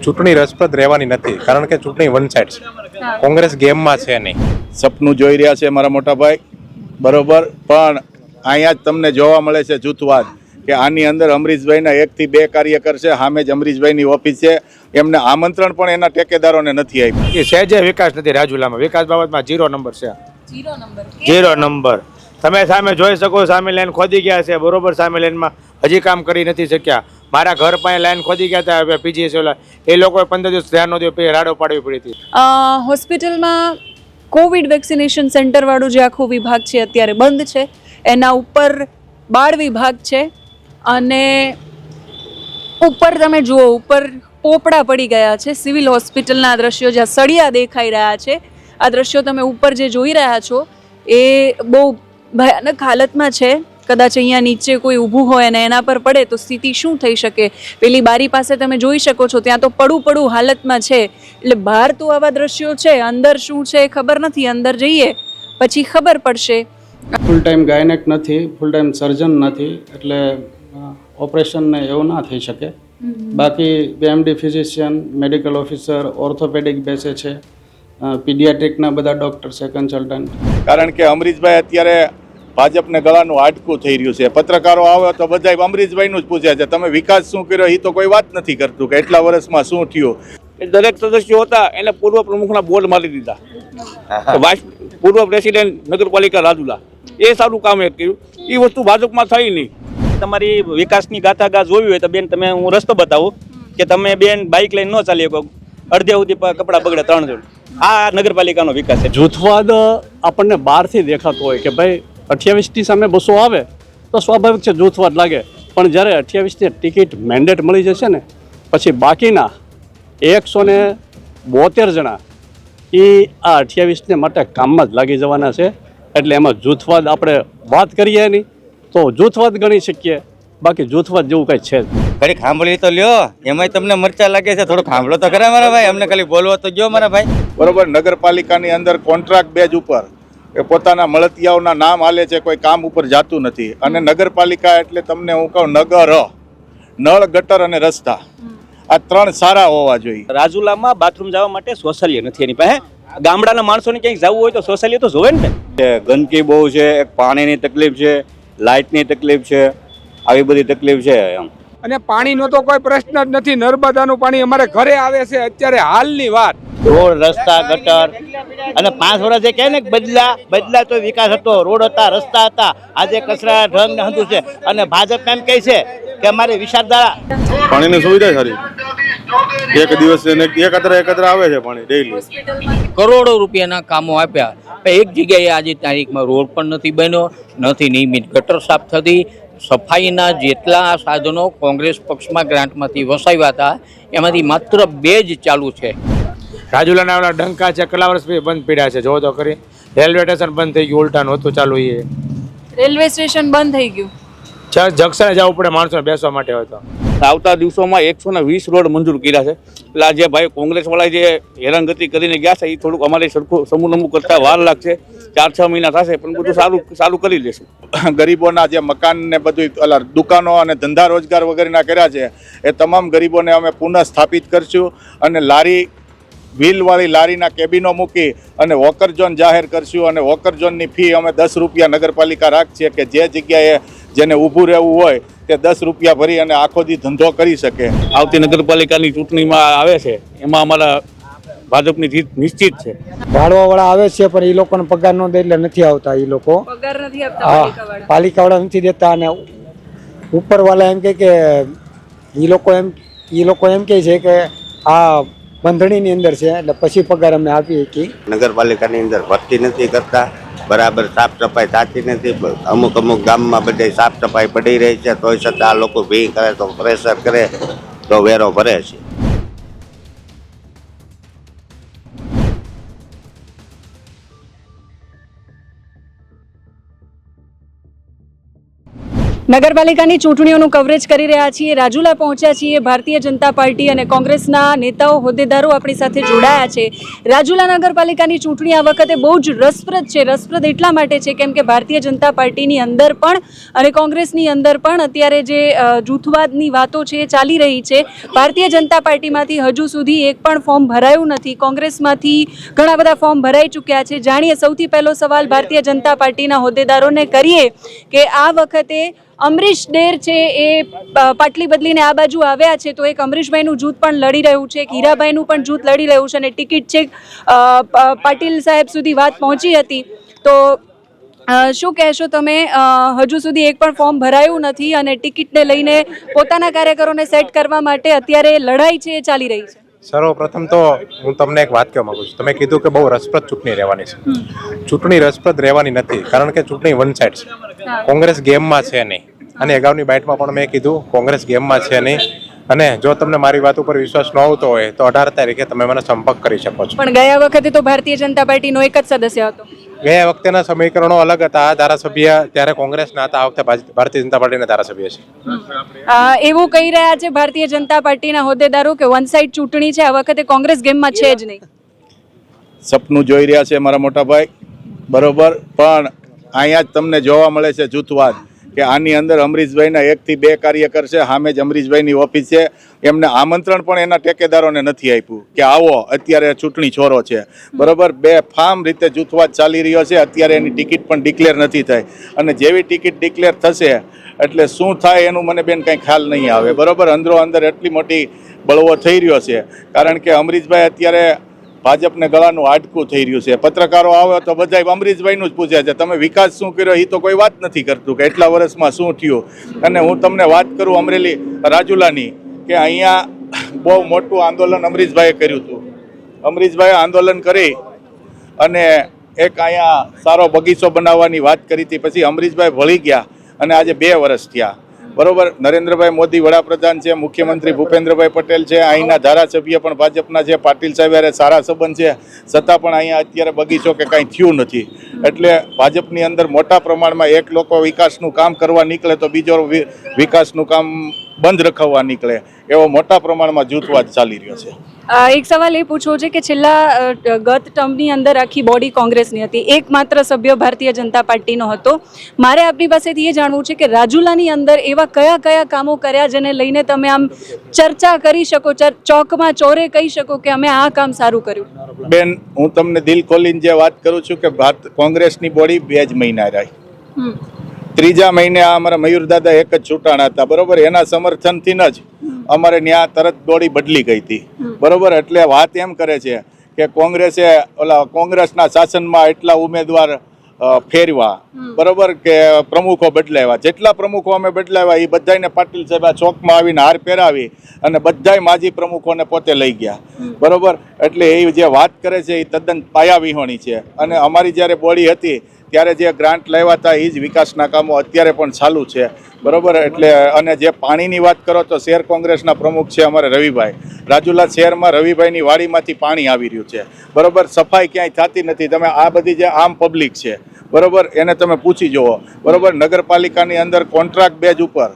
ચૂંટણી રસપ્રદ રહેવાની નથી, કારણ કે ચૂંટણી વન સાઇડ છે. કોંગ્રેસ ગેમમાં છે નહીં. સપનું જોઈ રહ્યા છે મારા મોટા ભાઈ, બરોબર, પણ અહીંયા જ તમને જોવા મળે છે જૂથવાદ કે આની અંદર અમરીશભાઈના 1 થી 2 કાર્યકર છે, સામે જ અમરીશભાઈની ઓફિસ છે. એમને આમંત્રણ પણ એના ટેકેદારોને નથી આપ્યું. એ સહેજે વિકાસ નથી રાજુલામાં. વિકાસ બાબતમાં 0 નંબર છે. 0 નંબર. તમે સામે જોઈ શકો, સામે લાઈન ખોદી ગયા છે, બરોબર. સામે લાઈનમાં હજી કામ કરી નથી શક્યા. મારા ઘર પાસે લાઈન ખોદી ગયા હતા પીજીએસ વાળા, એ લોકોએ 15 દિવસ ધ્યાન નહોતું, પછી રાડો પાડવી પડી હતી. હોસ્પિટલમાં કોવિડ વેક્સિનેશન સેન્ટર વાળું જે આખું વિભાગ છે અત્યારે બંધ છે. એના ઉપર બાળ વિભાગ છે અને ઉપર તમે જુઓ, ઉપર પોપડા પડી ગયા છે. સિવિલ હોસ્પિટલના દ્રશ્યો જ્યાં સળિયા દેખાઈ રહ્યા છે, આ દ્રશ્યો તમે ઉપર જે જોઈ રહ્યા છો એ બહુ ભયાનક હાલતમાં છે. કદાચ અહીંયા નીચે કોઈ ઊભું હોય અને એના પર પડે તો સ્થિતિ શું થઈ શકે. પેલી બારી પાસે તમે જોઈ શકો છો, ત્યાં તો પડું હાલતમાં છે. એટલે બહાર તો આવા દ્રશ્યો છે, અંદર શું છે એ ખબર નથી. અંદર જઈએ પછી ખબર પડશે. ફૂલ ટાઈમ ગાયનેક નથી, ફૂલ ટાઈમ સર્જન નથી, એટલે ઓપરેશનને એવું ના થઈ શકે. બાકી MD physician, medical officer, orthopaedic બેસે છે, પીડિયાટ્રિકના બધા ડૉક્ટર છે, કન્સલ્ટન્ટ. કારણ કે અમરીશભાઈ અત્યારે ભાજપને ગળાનું હાડકું થઈ રહ્યું છે. પત્રકારો આવે તો બધા અમરીશભાઈનું જ પૂછે છે, તમે વિકાસ શું કર્યો, એ તો કોઈ વાત નથી કરતું કે એટલા વર્ષમાં શું થયું. દરેક સદસ્યો હતા એને પૂર્વ પ્રમુખના બોર્ડ મારી દીધા. પૂર્વ પ્રેસિડેન્ટ નગરપાલિકા રાજુલા, એ સારું કામ કર્યું. એ વસ્તુ ભાજપમાં થઈ નહીં. તમારી વિકાસની ગાથા જોવી હોય તો બેન, તમે હું રસ્તો બતાવું કે તમે બેન બાઇક લઈને ન ચાલી શકો, અડધે સુધી કપડાં બગડે 3 જણ. આ નગરપાલિકાનો વિકાસ છે. જૂથવાદ આપણને બહારથી દેખાતો હોય કે ભાઈ 28ની સામે બસો આવે તો સ્વાભાવિક છે જૂથવાદ લાગે, પણ જ્યારે 28ની ટિકિટ મેન્ડેટ મળી જશે ને પછી બાકીના 172 જણા એ આ 28ને માટે કામમાં જ લાગી જવાના છે. એટલે એમાં જૂથવાદ આપણે વાત કરીએ નહીં તો જૂથવાદ ગણી શકીએ, બાકી જૂથવાદ જેવું કંઈ છે જ. ઘડીક સાંભળી તો લ્યો, એમાંય તમને મરચા લાગે છે, થોડુંક સાંભળો તો ખરા મારા ભાઈ. અમને ખાલી બોલવો તો ગયો મારા ભાઈ. બરોબર, નગરપાલિકાની અંદર કોન્ટ્રાક્ટ બેઝ ઉપર એ પોતાના મળતિયાઓના નામ આલે છે, કોઈ કામ ઉપર જાતું નથી. અને નગરપાલિકા એટલે તમને હું કહું, નગર, નળ, ગટર અને રસ્તા, આ 3 સારા હોવા જોઈએ. રાજુલામાં બાથરૂમ જવા માટે શૌચાલય નથી એની પાસે. ગામડાના માણસોને ક્યાંક જવું હોય તો શૌચાલય તો જોવે ને. ગંદકી બહુ છે, એક પાણીની તકલીફ છે, લાઇટની તકલીફ છે, આવી બધી તકલીફ છે એમ. અને પાણીનો તો કોઈ પ્રશ્ન જ નથી. નર્મદાનું પાણી અમારે ઘરે આવે છે અત્યારે હાલની વાત. રોડ, રસ્તા, ગટર અને 5 વર્ષ જે કહે ને બદલા તો વિકાસ હતો. રોડ હતા, રસ્તા હતા, આજે કચરા ઢંગ ને હંધું છે. અને ભાજપ એમ કહે છે કે અમારી વિચારધારા. પાણીની સુવિધા સારી, એક દિવસ એકત્ર આવે છે પાણી ડેઈલી. કરોડો રૂપિયાના કામો આપ્યા, એક જગ્યાએ આજે તારીખમાં રોડ પણ નથી બન્યો, નથી નિયમિત ગટર સાફ થતી. સફાઈના જેટલા સાધનો કોંગ્રેસ પક્ષમાં ગ્રાન્ટમાંથી વસાવ્યા હતા એમાંથી માત્ર 2 જ ચાલુ છે. રાજુલાના ઓલા ડંકા છે, કેટલા વર્ષ પછી બંધ પડ્યા છે. જોવો તો ખરી, રેલવે સ્ટેશન બંધ થઈ ગયું, ઉલટાનું હતું ચાલુ. એ રેલવે સ્ટેશન બંધ થઈ ગયું. જંકશને જવું પડે માણસોને બેસવા માટે હોય તો. આવતા દિવસોમાં 120 રોડ મંજૂર કર્યા છે. એટલે જે ભાઈ કોંગ્રેસ વાળા જે હેરાનગતિ કરીને ગયા છે એ થોડુંક અમારે સરખું સમૂહ કરતા વાર લાગશે. 4-6 મહિના થશે, પણ બધું સારું કરી લેશું. ગરીબોના જે મકાન ને બધું દુકાનો અને ધંધા રોજગાર વગેરેના કર્યા છે, એ તમામ ગરીબોને અમે પુનઃ સ્થાપિત કરશું. અને વ્હીલવાળી લારીના કેબિનો મૂકી અને વોકર ઝોન જાહેર કરશું. અને વોકર ઝોનની ફી અમે 10 રૂપિયા નગરપાલિકા રાખીએ કે જે જગ્યાએ જેને ઊભું રહેવું હોય તે 10 રૂપિયા ભરી અને આખો દી ધંધો કરી શકે. આવતી નગરપાલિકાની ચૂંટણીમાં આવે છે એમાં અમારા ભાજપની જીત નિશ્ચિત છે. ભાડવાવાળા આવે છે પણ એ લોકોને પગાર ન દે એટલે નથી આવતા. એ લોકો પગાર નથી આપતા, પાલિકાવાળા નથી દેતા. અને ઉપરવાળા એમ કે એ લોકો એમ કહે છે કે આ બંધણીની અંદર છે એટલે પછી પગાર અમે આપીએ. કે નગરપાલિકાની અંદર ભરતી નથી કરતા, બરાબર સાફ સફાઈ થતી નથી. અમુક ગામમાં બધે સાફ સફાઈ પડી રહી છે, તોય છતાં આ લોકો ભી કરે તો પ્રેશર કરે તો વેરો ભરે છે. નગરપાલિકાની ચૂંટણીઓનું કવરેજ કરી રહ્યા છીએ. રાજુલા પહોંચ્યા છીએ. ભારતીય જનતા પાર્ટી અને કોંગ્રેસના નેતાઓ હોદ્દેદારો આપણી સાથે જોડાયા છે. રાજુલા નગરપાલિકાની ચૂંટણી આ વખતે બહુ જ રસપ્રદ છે. રસપ્રદ એટલા માટે છે કેમ કે ભારતીય જનતા પાર્ટીની અંદર પણ અને કોંગ્રેસની અંદર પણ અત્યારે જે જૂથવાદની વાતો છે એ ચાલી રહી છે. ભારતીય જનતા પાર્ટીમાંથી હજુ સુધી એક પણ ફોર્મ ભરાયું નથી. કોંગ્રેસમાંથી ઘણા બધા ફોર્મ ભરાઈ ચૂક્યા છે. જાણીએ સૌથી પહેલો સવાલ ભારતીય જનતા પાર્ટીના હોદ્દેદારોને કરીએ કે આ વખતે અમરીશ ડેર છે એ પાટલી બદલીને આ બાજુ આવ્યા છે, તો એક અમરીશભાઈનું જૂથ પણ લડી રહ્યું છે, એક હીરાભાઈનું પણ જૂથ લડી રહ્યું છે અને ટિકિટ છે પાટીલ સાહેબ સુધી વાત પહોંચી હતી. તો શું કહેશો તમે? હજુ સુધી એક પણ ફોર્મ ભરાયું નથી અને ટિકિટને લઈને પોતાના કાર્યકરોને સેટ કરવા માટે અત્યારે લડાઈ છે એ ચાલી રહી છે. સર્વપ્રથમ તો હું તમને એક વાત કહેવા માંગુ છું. તમે કીધું કે બહુ રસપ્રદ ચૂંટણી રહેવાની છે. ચૂંટણી રસપ્રદ રહેવાની નથી, કારણ કે ચૂંટણી વન સાઇડ છે. કોંગ્રેસ ગેમમાં છે નહીં, અને અગાઉની બાઇટમાં પણ મેં કીધું કોંગ્રેસ ગેમમાં છે નહીં. અને જો તમને મારી વાત ઉપર વિશ્વાસ ન આવતો હોય તો 18 તારીખે તમે મને સંપર્ક કરી શકો છો. પણ ગયા વખતે તો ભારતીય જનતા પાર્ટીનો એક જ સદસ્ય હતો. ગયા વખતેના સમીકરણો અલગ હતા. આ ધારાસભ્ય ત્યારે કોંગ્રેસના હતા, આ વખતે ભારતીય જનતા પાર્ટીના ધારાસભ્ય છે. એવું કહી રહ્યા છે ભારતીય જનતા પાર્ટીના હોદ્દેદારો કે વન સાઇડ ચૂંટણી છે, આ વખતે કોંગ્રેસ ગેમમાં છે જ નહીં. સપનું જોઈ રહ્યા છે મારા મોટા ભાઈ, બરોબર, પણ અહીંયા જ તમને જોવા મળે છે જૂથવાદ કે આની અંદર અમરીશભાઈના 1 થી 2 કાર્યકર છે. સામે જ અમરીશભાઈની ઓફિસ છે. એમને આમંત્રણ પણ એના ટેકેદારોને નથી આપ્યું કે આવો, અત્યારે ચૂંટણી છોરો છે, બરોબર. બેફામ રીતે જૂથવાદ ચાલી રહ્યો છે. અત્યારે એની ટિકિટ પણ ડિક્લેર નથી થઈ, અને જેવી ટિકિટ ડિક્લેર થશે એટલે શું થાય એનું મને બેન કંઈ ખ્યાલ નહીં આવે, બરોબર. અંદરો અંદર એટલી મોટી બળવો થઈ રહ્યો છે, કારણ કે અમરીશભાઈ અત્યારે ભાજપને ગળાનું હાડકું થઈ રહ્યું છે. પત્રકારો આવે તો બધા અમરીશભાઈનું જ પૂછે છે, તમે વિકાસ શું કર્યો? એ તો કોઈ વાત નથી કરતું કે એટલા વર્ષમાં શું થયું. અને હું તમને વાત કરું અમરેલી રાજુલાની, કે અહીંયા બહુ મોટું આંદોલન અમરીશભાઈએ કર્યું હતું. અમરીશભાઈએ આંદોલન કરી અને એક અહીંયા સારો બગીચો બનાવવાની વાત કરી હતી. પછી અમરીશભાઈ ભળી ગયા અને આજે 2 વર્ષ થયા, બરોબર. નરેન્દ્રભાઈ મોદી વડાપ્રધાન છે, મુખ્યમંત્રી ભૂપેન્દ્રભાઈ પટેલ છે, અહીંના ધારાસભ્ય પણ ભાજપના છે, પાટીલ સાહેબ યારે સારા સંબંધ છે, છતાં પણ અહીંયા અત્યારે બગીચો કે કાંઈ થયું નથી. એટલે ભાજપની અંદર મોટા પ્રમાણમાં એક લોકો વિકાસનું કામ કરવા નીકળે તો બીજો વિકાસનું કામ બંધ રખાવવા નીકળે, એવો મોટા પ્રમાણમાં જૂથવાદ ચાલી રહ્યો છે. એક સવાલ એ પૂછવો છે કે છેલ્લા ગત ટર્મની અંદર આખી બોડી કોંગ્રેસની હતી, એકમાત્ર સભ્ય ભારતીય જનતા પાર્ટીનો હતો. મારે આપની પાસેથી એ જાણવું છે કે રાજુલાની અંદર એવા કયા કયા કામો કર્યા જેને લઈને તમે આમ ચર્ચા કરી શકો, ચોકમાં ચોરે કહી શકો કે અમે આ કામ સારું કર્યું? બેન, હું તમને દિલ ખોલીને જે વાત કરું છું કે કોંગ્રેસની બોડી 2 જ મહિના રહી. 3જા મહિને આ અમારા મયુરદાદા એક જ ચૂંટાણા હતા, બરોબર. એના સમર્થનથી જ અમારે ત્યાં તરત બોડી બદલી ગઈ હતી, બરોબર. એટલે વાત એમ કરે છે કે કોંગ્રેસે કોંગ્રેસના શાસનમાં એટલા ઉમેદવાર ફેરવા, બરોબર, કે પ્રમુખો બદલાવ્યા. જેટલા પ્રમુખો અમે બદલાવ્યા એ બધાને પાટીલ સાહેબ ચોકમાં આવીને હાર પહેરાવી અને બધાય માજી પ્રમુખોને પોતે લઈ ગયા, બરોબર. એટલે એ જે વાત કરે છે એ તદ્દન પાયાવિહોણી છે. અને અમારી જ્યારે બોડી હતી ત્યારે જે ગ્રાન્ટ લાવ્યા હતા એ જ વિકાસના કામો અત્યારે પણ ચાલુ છે, બરોબર. એટલે અને જે પાણીની વાત કરો તો શહેર કોંગ્રેસના પ્રમુખ છે અમારે રવિભાઈ. રાજુલા શહેરમાં રવિભાઈની વાડીમાંથી પાણી આવી રહ્યું છે, બરોબર. સફાઈ ક્યાંય થતી નથી. તમે આ બધી જે આમ પબ્લિક છે, બરોબર, એને તમે પૂછી જુઓ, બરોબર. નગરપાલિકાની અંદર કોન્ટ્રાક્ટ બેઝ ઉપર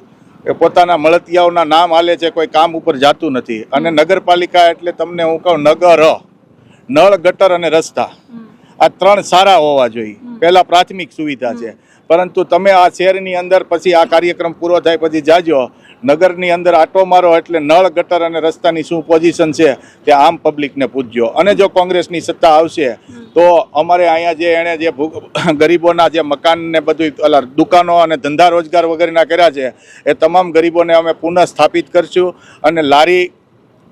પોતાના મળતિયાઓના નામ હાલે છે, કોઈ કામ ઉપર જાતું નથી. અને નગરપાલિકા એટલે તમને હું કહું, નગર, નળ, ગટર અને રસ્તા, આ 3 સારા હોવા જોઈએ. પહેલા પ્રાથમિક સુવિધા છે. પરંતુ તમે આ શહેરની અંદર પછી આ કાર્યક્રમ પૂરો થાય પછી જાજો નગરની અંદર આટો મારો એટલે નળ, ગટર અને રસ્તાની શું પોઝિશન છે તે આમ પબ્લિકને પૂછજો. અને જો કોંગ્રેસની સત્તા આવશે તો અમારે અહીંયા જે એણે જે ગરીબોના જે મકાન ને બધું દુકાનો અને ધંધા રોજગાર વગેરેના કર્યા છે એ તમામ ગરીબોને અમે પુનઃ સ્થાપિત કરશું. અને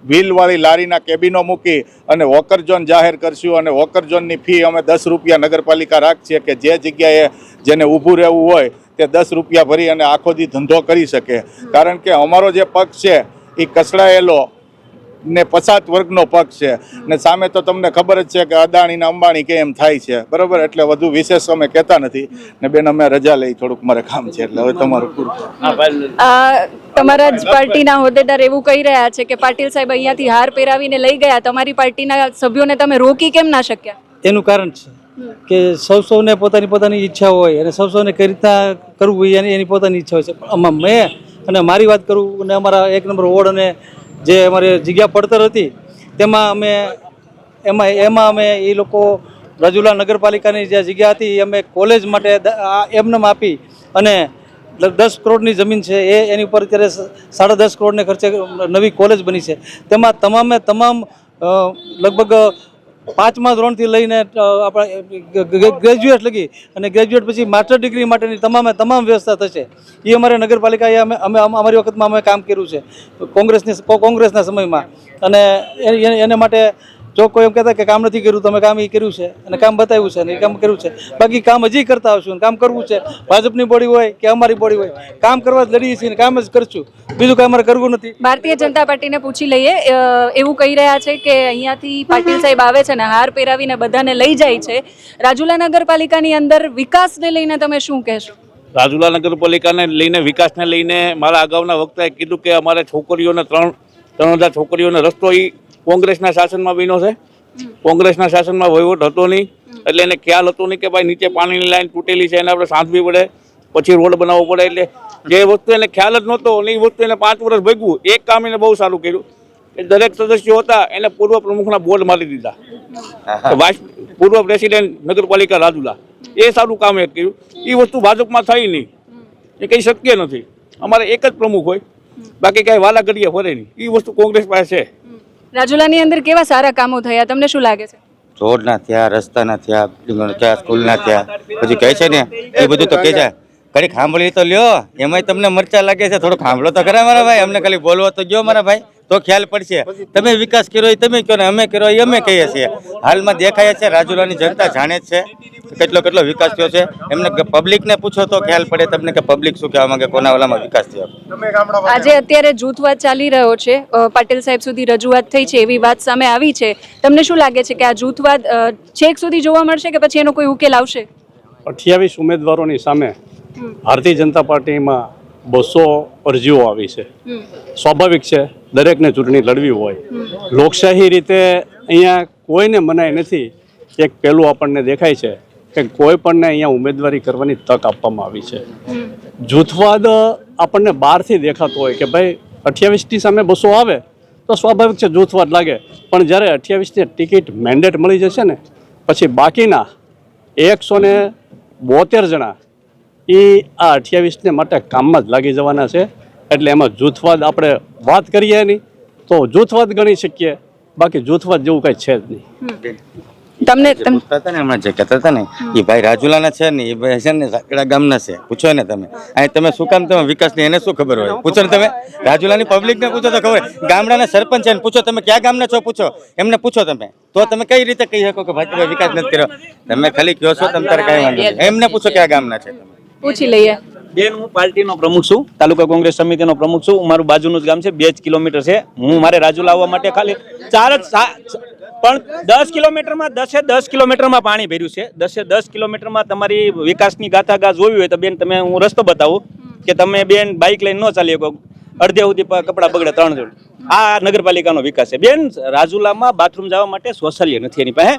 વ્હીલવાળી લારીના કેબિનો મૂકી અને વોકર ઝોન જાહેર કરશું. અને વોકર ઝોનની ફી અમે 10 રૂપિયા નગરપાલિકા રાખીએ કે જે જગ્યાએ જેને ઊભું રહેવું હોય તે 10 રૂપિયા ભરી અને આખો દી ધંધો કરી શકે. કારણ કે અમારો જે પક્ષ છે એ કસડાયેલો ને પછાત વર્ગનો પક્ષ છે. ને સામે તો તમને ખબર જ છે કે અદાણી ને અંબાણી કે એમ થાય છે, બરોબર. એટલે વધુ વિશેષ અમે કહેતા નથી. ને બેન, અમે રજા લઈ, થોડુંક મારે કામ છે, એટલે હવે તમારું પૂરું. તમારા જ પાર્ટીના હોદ્દેદાર એવું કહી રહ્યા છે કે પાટીલ સાહેબ અહીંયાથી હાર પહેરાવીને લઈ ગયા, તમારી પાર્ટીના સભ્યોને તમે રોકી કેમ ના શક્યા? એનું કારણ છે કે સૌને પોતાની પોતાની ઈચ્છા હોય અને સૌને કઈ રીતના કરવું એની પોતાની ઈચ્છા હોય છે. પણ આમાં મેં અને મારી વાત કરું અને અમારા 1 નંબર વોર્ડ અને જે અમારી જગ્યા પડતર હતી તેમાં એમાં અમે એ લોકો રાજુલા નગરપાલિકાની જે જગ્યા હતી એ અમે કોલેજ માટે એમને આપી અને 10 કરોડની જમીન છે એની ઉપર અત્યારે 10.5 કરોડને ખર્ચે નવી કોલેજ બની છે. તેમાં તમામ લગભગ 5મા ધોરણથી લઈને આપણા ગ્રેજ્યુએટ લગી અને ગ્રેજ્યુએટ પછી માસ્ટર ડિગ્રી માટેની તમામ વ્યવસ્થા થશે. એ અમારે નગરપાલિકાએ અમે અમારી વખતમાં અમે કામ કર્યું છે કોંગ્રેસના સમયમાં. અને એને માટે જો કોઈ એમ કહેતા કે કામ નથી કર્યું તો અમે કામ એ કર્યું છે અને કામ બતાવ્યું છે અને એ કામ કર્યું છે. બાકી કામ હજી કરતા આવશું. કામ કરવું છે, ભાજપની બોડી હોય કે અમારી બોડી હોય, કામ કરવા જ લડીએ છીએ, કામ જ કરશું, બીજું કાંઈ અમારે કરવું નથી. ભારતીય જનતા પાર્ટીને પૂછી લઈએ. એવું કહી રહ્યા છે કે અહીંયાથી પાટીલ સાહેબ આવે છે ને હાર પહેરાવીને બધાને લઈ જાય છે. રાજુલા નગરપાલિકાની અંદર વિકાસને લઈને તમે શું કહેશો? રાજુલા નગરપાલિકાને લઈને, વિકાસને લઈને મારા અગાઉના વક્તાએ કીધું કે અમારે છોકરીઓને 3,000 છોકરીઓને રસ્તો એ કોંગ્રેસના શાસનમાં બન્યો છે. કોંગ્રેસના શાસનમાં વહીવટ હતો નહીં, એટલે એને ખ્યાલ હતો નહીં કે ભાઈ નીચે પાણીની લાઈન તૂટેલી છે એને આપણે સાંધવી પડે, પછી રોડ બનાવવો પડે. એટલે જે વસ્તુ એને ખ્યાલ જ નહોતો અને એ વસ્તુ એને 5 વર્ષ ભેગવું એક કામ એને બહુ સારું કર્યું. દરેક સદસ્યો હતા એને પૂર્વ પ્રમુખના બોર્ડ મારી દીધા, પૂર્વ પ્રેસિડેન્ટ નગરપાલિકા રાજુલા. એ સારું કામ એ કર્યું. એ વસ્તુ ભાજપમાં થઈ નહીં, એ કંઈ શક્ય નથી. અમારે એક જ પ્રમુખ હોય, બાકી કાંઈ વાલા ઘડીએ ફરે નહીં. એ વસ્તુ કોંગ્રેસ પાસે છે. રાજુલાની અંદર કેવા સારા કામો થયા તમને શું લાગે છે? રોડના થયા, રસ્તાના થયા, બિલ્ડિંગોના, સ્કૂલના થયા. પછી કહે છે ને એ બધું તો કહે છે, ઘડીક સાંભળી તો લ્યો, એમાંય તમને મરચા લાગે છે, થોડુંક સાંભળો તો ખરા મારા ભાઈ. અમને ખાલી બોલવો તો ગયો મારા ભાઈ, તો ખ્યાલ પડશે. તમે વિકાસ કર્યો એ તમે કહો ને અમે કર્યો એ અમે કહીએ છીએ. હાલમાં દેખાય છે રાજુલાની જનતા જાણે જ છે કેટલો વિકાસ થયો છે. એમને પબ્લિકને પૂછો તો ખ્યાલ પડે તમને કે પબ્લિક શું કહેવા માંગે, કોના વાલામાં વિકાસ થયો. આજે અત્યારે જૂથવાદ ચાલી રહ્યો છે, પાટીલ સાહેબ સુધી રજૂઆત થઈ છે એવી વાત સામે આવી છે. તમને શું લાગે છે કે આ જૂથવાદ છેક સુધી જોવા મળશે કે પછી એનો કોઈ ઉકેલ આવશે? 28 ઉમેદવારોની સામે ભારતીય જનતા પાર્ટીમાં 200 અરજીઓ આવી છે. સ્વાભાવિક છે દરેકને ચૂંટણી લડવી હોય. લોકશાહી રીતે અહીંયા કોઈને મનાય નથી. એક પહેલું આપણને દેખાય છે કે કોઈ પણને અહીંયા ઉમેદવારી કરવાની તક આપવામાં આવી છે. જૂથવાદ આપણને બહારથી દેખાતો હોય કે ભાઈ 28ની સામે 200 આવે તો સ્વાભાવિક છે જૂથવાદ લાગે. પણ જ્યારે 28ની ટિકિટ મેન્ડેટ મળી જશે ને પછી બાકીના 172 જણા એ આ 28ને માટે કામમાં જ લાગી જવાના છે. એટલે એમાં જૂથવાદ આપણે વાત કરીએ નહીં તો જૂથવાદ ગણી શકીએ, બાકી જૂથવાદ જેવું કંઈ છે જ નહીં. તમને પૂછતા હતા ને હમણાં જે કહેતા હતા ને એ ભાઈ રાજુલાના છે ને, એ ભાઈ છે ને સાંકડા ગામના છે. પૂછો ને તમે અહીં તમે શું કામ તમે વિકાસની એને શું ખબર હોય? પૂછો ને તમે રાજુલાની પબ્લિકને પૂછો તો ખબર. ગામડાના સરપંચ છે પૂછો, તમે ક્યાં ગામના છો પૂછો, એમને પૂછો તમે, તો તમે કઈ રીતે કહી શકો કે ભાઈ તમે વિકાસ નથી કર્યો? તમે ખાલી કહો છો તમે તારે કઈ વાંધો નહીં. એમને પૂછો ક્યાં ગામના છે. પૂછી લઈએ. બેન, હું પાર્ટીનો પ્રમુખ છું, તાલુકા કોંગ્રેસ સમિતિનો પ્રમુખ છું. મારું બાજુનું જ ગામ છે, 2 જ કિલોમીટર છે. હું મારે રાજુલા આવવા માટે ખાલી 4 પણ 10 કિલોમીટરમાં 10 કિલોમીટરમાં પાણી ભર્યું છે. 10 કિલોમીટરમાં તમારી વિકાસની ગાથા જોવી હોય તો બેન તમે હું રસ્તો બતાવું કે તમે બેન બાઇક લઈને ન ચાલી શકો, અડધે સુધી કપડાં બગડે 3 જોડ. આ નગરપાલિકાનો વિકાસ છે. બેન, રાજુલામાં બાથરૂમ જવા માટે શૌચાલય નથી એની પાસે.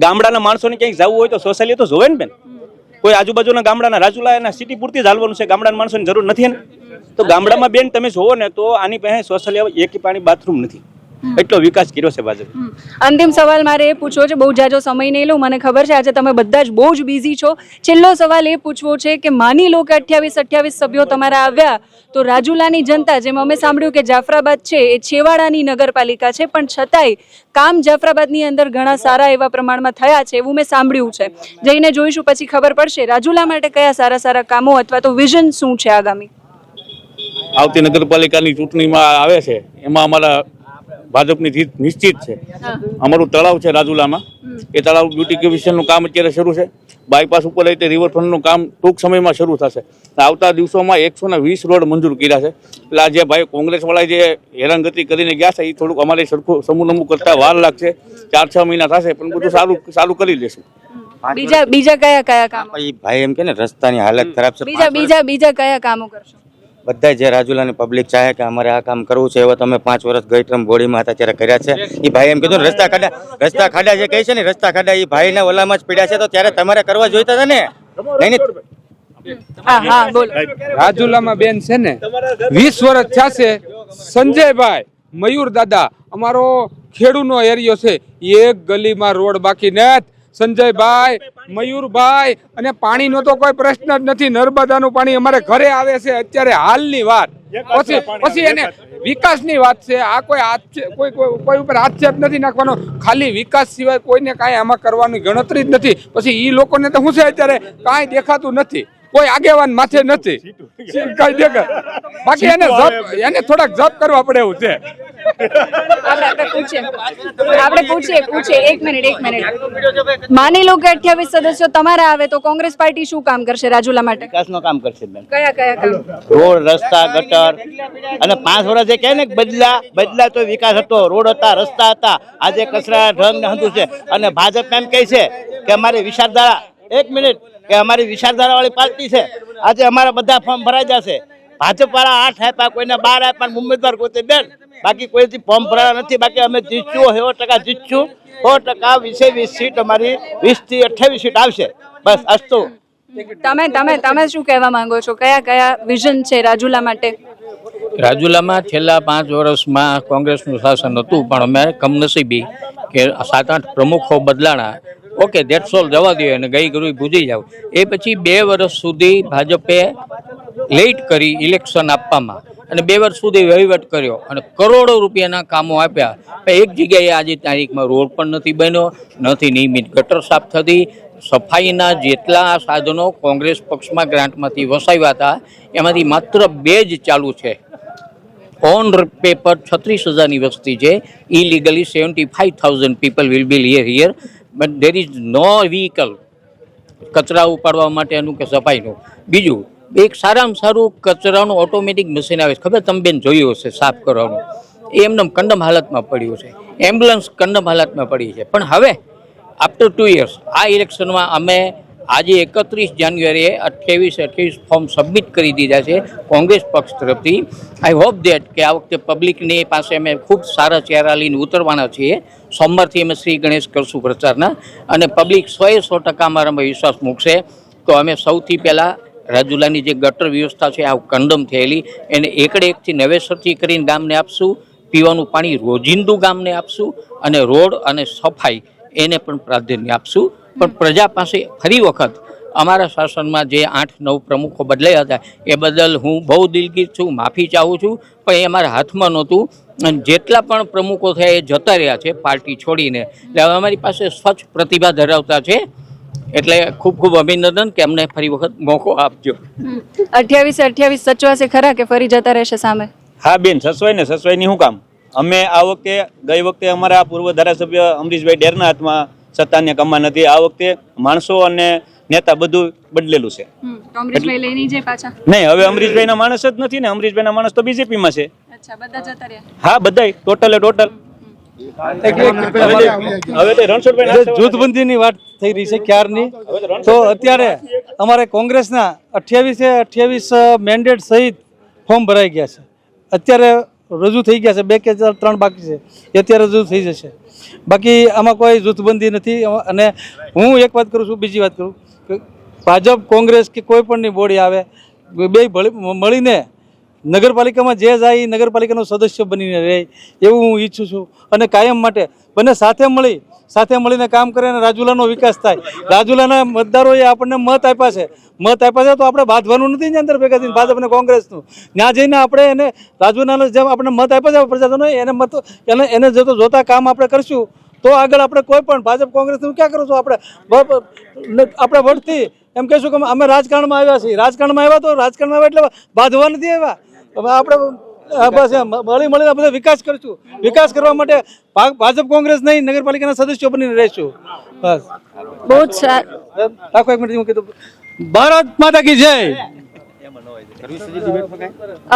ગામડાના માણસોને ક્યાંક જવું હોય તો શૌચાલય તો જોવે ને બેન. કોઈ આજુબાજુના ગામડાના રાજુલા એના સિટી પૂરતી જ હાલવાનું છે, ગામડાના માણસોની જરૂર નથી ને. તો ગામડામાં બેન તમે જોવો ને તો આની પાસે શૌચાલય એક પાણી બાથરૂમ નથી. એટલો વિકાસ કર્યો છે ભાજપ. અંતિમ સવાલ મારે એ પૂછવો છે, બહુ જાજો સમય નહીં લઉં, મને ખબર છે આજે તમે બધા જ બહુ જ બિઝી છો. છેલ્લો સવાલ એ પૂછવો છે કે માની લો કે 28 સભ્યો તમારા આવ્યા તો રાજુલાની જનતા, જેમ અમે સાંભળ્યું કે જાફરાબાદ છે એ છેવાડાની નગરપાલિકા છે પણ છતાંય કામ જાફરાબાદની અંદર ઘણા સારા એવા પ્રમાણમાં થયા છે એવું મેં સાંભળ્યું છે. જઈને જોઈશું પછી ખબર પડશે રાજુલા માટે કયા સારા કામો અથવા તો વિઝન શું છે આગામી. આવતી નગરપાલિકાની ચૂંટણીમાં આવે છે એમાં અમારા ભાજપની જીત નિશ્ચિત છે. અમારું તળાવ છે રાજુલામાં, એ તળાવ બ્યુટિફિકેશનનું કામ અત્યારે શરૂ છે. બાયપાસ ઉપર રીતે રિવરફ્રન્ટનું કામ ટૂંક સમયમાં શરૂ થશે. આવતા દિવસોમાં 120 રોડ મંજૂર કર્યા છે. એટલે આ જે ભાઈ કોંગ્રેસવાળા જે હેરાનગતિ કરીને ગયા છે એ થોડુંક અમારે સરખું સમૂહ કરતા વાર લાગશે. 4-6 મહિના થશે પણ બધું સારું કરી લેશું. બીજા કયા કામો? ભાઈ એમ કે ને રસ્તાની હાલત ખરાબ છે. બીજા કયા કામો કરશો? બધા જે રાજુલાની પબ્લિક ચાહે કે અમારે આ કામ કરવું છે એવા તમે 5 વર્ષ ગઈ ટર્મ બોડીમાં હતા ત્યારે કર્યા છે. એ ભાઈ એમ કીધું ને રસ્તા ખાડા જે કહે છે ને રસ્તા ખાડા એ ભાઈના ઓલામાં જ પીડ્યા છે તો ત્યારે તમારે કરવા જોઈતા હતા ને. નહીં હા હા બોલો. રાજુલામાં બેન છે ને 20 વર્ષ થયા છે. સંજયભાઈ મયુર દાદા અમારો ખેડૂનો એરિયો છે, એક ગલીમાં રોડ બાકી નથી. સંજયભાઈ મયુરભાઈ અને પાણીનો તો કોઈ પ્રશ્ન જ નથી. નર્મદાનું પાણી અમારે ઘરે આવે છે અત્યારે હાલની વાત. પછી એને વિકાસની વાત છે. આ કોઈ ઉપર આક્ષેપ નથી નાખવાનો. ખાલી વિકાસ સિવાય કોઈને કાંઈ આમાં કરવાની ગણતરી જ નથી. પછી ઈ લોકોને તો શું છે અત્યારે કાંઈ દેખાતું નથી. કોઈ આગેવાન માથે નથી કઈ દેખાય. બાકી એને થોડાક જપ કરવા પડે એવું છે. આપણે પૂછીએ એક મિનિટ. માની લો કે 28 સદસ્યો તમારા આવે તો કોંગ્રેસ પાર્ટી શું કામ કરશે રાજુલા માટે? વિકાસનું કામ કરશે બેન. કયા કામ? રોડ, રસ્તા, ગટર અને 5 વર્ષ જે કહે ને બદલા તો વિકાસ હતો. રોડ હતા, રસ્તા હતા. આજે કચરા ઢંગ ને હતું છે. અને ભાજપ એમ કહે છે કે અમારી વિચારધારા, એક મિનિટ, કે અમારી વિચારધારા વાળી પાર્ટી છે. આજે અમારા બધા ફોર્મ ભરાઈ જશે. ભાજપ વાળા 8 આપ્યા, કોઈને 12 આપ્યા, ઉમેદવાર કોઈ બેન. બાકી કોઈથી ફોર્મ ભરાયા નથી. બાકી અમે જીતશું, 100% જીતશું. 100% 20 સીટ અમારી 20 થી 28 સીટ આવશે. બસ અસ્તુ. તમે શું કહેવા માંગો છો? કયા વિઝન છે રાજુલા માટે? રાજુલામાં છેલ્લા 5 વર્ષમાં કોંગ્રેસનું શાસન હતું, પણ અમે કમનસીબી કે 7-8 પ્રમુખો બદલાણા. ઓકે, ધેટ્સ ઓલ, જવા દો અને ગઈ ગયું ભૂલી જાવ. એ પછી 2 વર્ષ સુધી ભાજપે લેટ કરી ઇલેક્શન આપવામાં અને 2 વર્ષ સુધી વહીવટ કર્યો અને કરોડો રૂપિયાના કામો આપ્યા. એક જગ્યાએ આજે તારીખમાં રોડ પણ નથી બન્યો, નથી નિયમિત ગટર સાફ થતી. સફાઈના જેટલા સાધનો કોંગ્રેસ પક્ષમાં ગ્રાન્ટમાંથી વસાવ્યા હતા એમાંથી માત્ર 2 જ ચાલુ છે. ઓન પેપર 36,000ની વસ્તી છે. Illegally 75,000 people will be here but there is no vehicle કચરા ઉપાડવા માટેનું કે સફાઈનું. બીજું, એક સારામાં સારું કચરાનું ઓટોમેટિક મશીન આવે છે, ખબર તમે બેન જોયું હશે, સાફ કરવાનું. એ એમને કન્ડમ હાલતમાં પડ્યું છે. એમ્બ્યુલન્સ કન્ડમ હાલતમાં પડી છે. પણ હવે આફ્ટર 2 years આ ઇલેક્શનમાં અમે આજે 31 જાન્યુઆરીએ 28 ફોર્મ સબમિટ કરી દીધા છે કોંગ્રેસ પક્ષ તરફથી. આઈ હોપ દેટ કે આ વખતે પબ્લિકની પાસે અમે ખૂબ સારા ચહેરા લઈને ઉતરવાના છીએ. સોમવારથી અમે શ્રી ગણેશ કરશું પ્રચારના અને પબ્લિક 100% અમારામાં વિશ્વાસ મૂકશે. તો અમે સૌથી પહેલાં રાજુલાની જે ગટર વ્યવસ્થા છે આ કંડમ થયેલી એને એકથી નવેસરથી કરીને ગામને આપશું. પીવાનું પાણી રોજિંદુ ગામને આપશું અને રોડ અને સફાઈ એને પણ પ્રાધાન્ય આપશું. પણ પ્રજા પાસે ફરી વખત અમારા શાસનમાં જે 8-9 પ્રમુખો બદલાયા હતા એ બદલ હું બહુ દિલગીર છું, માફી ચાહું છું. પણ એ અમારા હાથમાં નહોતું અને જેટલા પણ પ્રમુખો થયા એ જતા રહ્યા છે પાર્ટી છોડીને. એટલે હવે અમારી પાસે સ્વચ્છ પ્રતિભા ધરાવતા છે. એટલે ખૂબ ખૂબ અભિનંદન કે અમને ફરી વખત મોકો આપજો. 28 સચવાશે ખરા કે ફરી જતા રહેશે સામે? હા બેન, સસવાઈની શું કામ? અમે આ વખતે ગઈ વખતે અમારા પૂર્વ ધારાસભ્ય અમરીશભાઈ ડેરના હાથમાં સત્તાને કમાન હતી. આ વખતે માણસો અને નેતા બધું બદલેલું છે. કોંગ્રેસભાઈ લઈ નહીં જાય પાછા? નહીં, હવે અમરીશભાઈના માણસ જ નથી ને. અમરીશભાઈના માણસ તો બીજેપીમાં છે. અચ્છા, બધા જતા રહ્યા? હા, બધાય ટોટલ. જૂથબંધીની વાત થઈ રહી છે ક્યારની. તો અત્યારે અમારે કોંગ્રેસના 28 મેન્ડેટ સહિત ફોર્મ ભરાઈ ગયા છે. અત્યારે રજૂ થઈ ગયા છે. 2 કે 3 બાકી છે, એ અત્યારે રજૂ થઈ જશે. બાકી આમાં કોઈ જૂથબંધી નથી. અને હું એક વાત કરું છું, બીજી વાત કરું કે ભાજપ કોંગ્રેસ કે કોઈ પણની બોડી આવે, બે મળીને નગરપાલિકામાં જે જાય એ નગરપાલિકાનો સદસ્ય બનીને રહે એવું હું ઈચ્છું છું. અને કાયમ માટે બંને સાથે મળીને કામ કરે અને રાજુલાનો વિકાસ થાય. રાજુલાના મતદારોએ આપણને મત આપ્યા છે તો આપણે બાંધવાનું નથી ને અંદર ભેગા થઈને ભાજપ અને કોંગ્રેસનું. ત્યાં જઈને આપણે એને રાજુલાના જેમ આપણે મત આપ્યા છે પ્રજાજનો એને જોતા કામ આપણે કરશું તો આગળ આપણે કોઈ પણ ભાજપ કોંગ્રેસનું ક્યાં કરું છું આપણે વટથી એમ કહીશું કે અમે રાજકારણમાં આવ્યા છીએ. રાજકારણમાં આવ્યા એટલે બાંધવા નથી આવ્યા. આપણે બસ મળીને બધા વિકાસ કરશું. વિકાસ કરવા માટે ભાજપ કોંગ્રેસ નહીં, નગરપાલિકાના સદસ્યો બનીને રહીશું. બસ બહુ જ સારું. આખો 1 મિનિટ હું કીધું. ભારત માતા કી જય.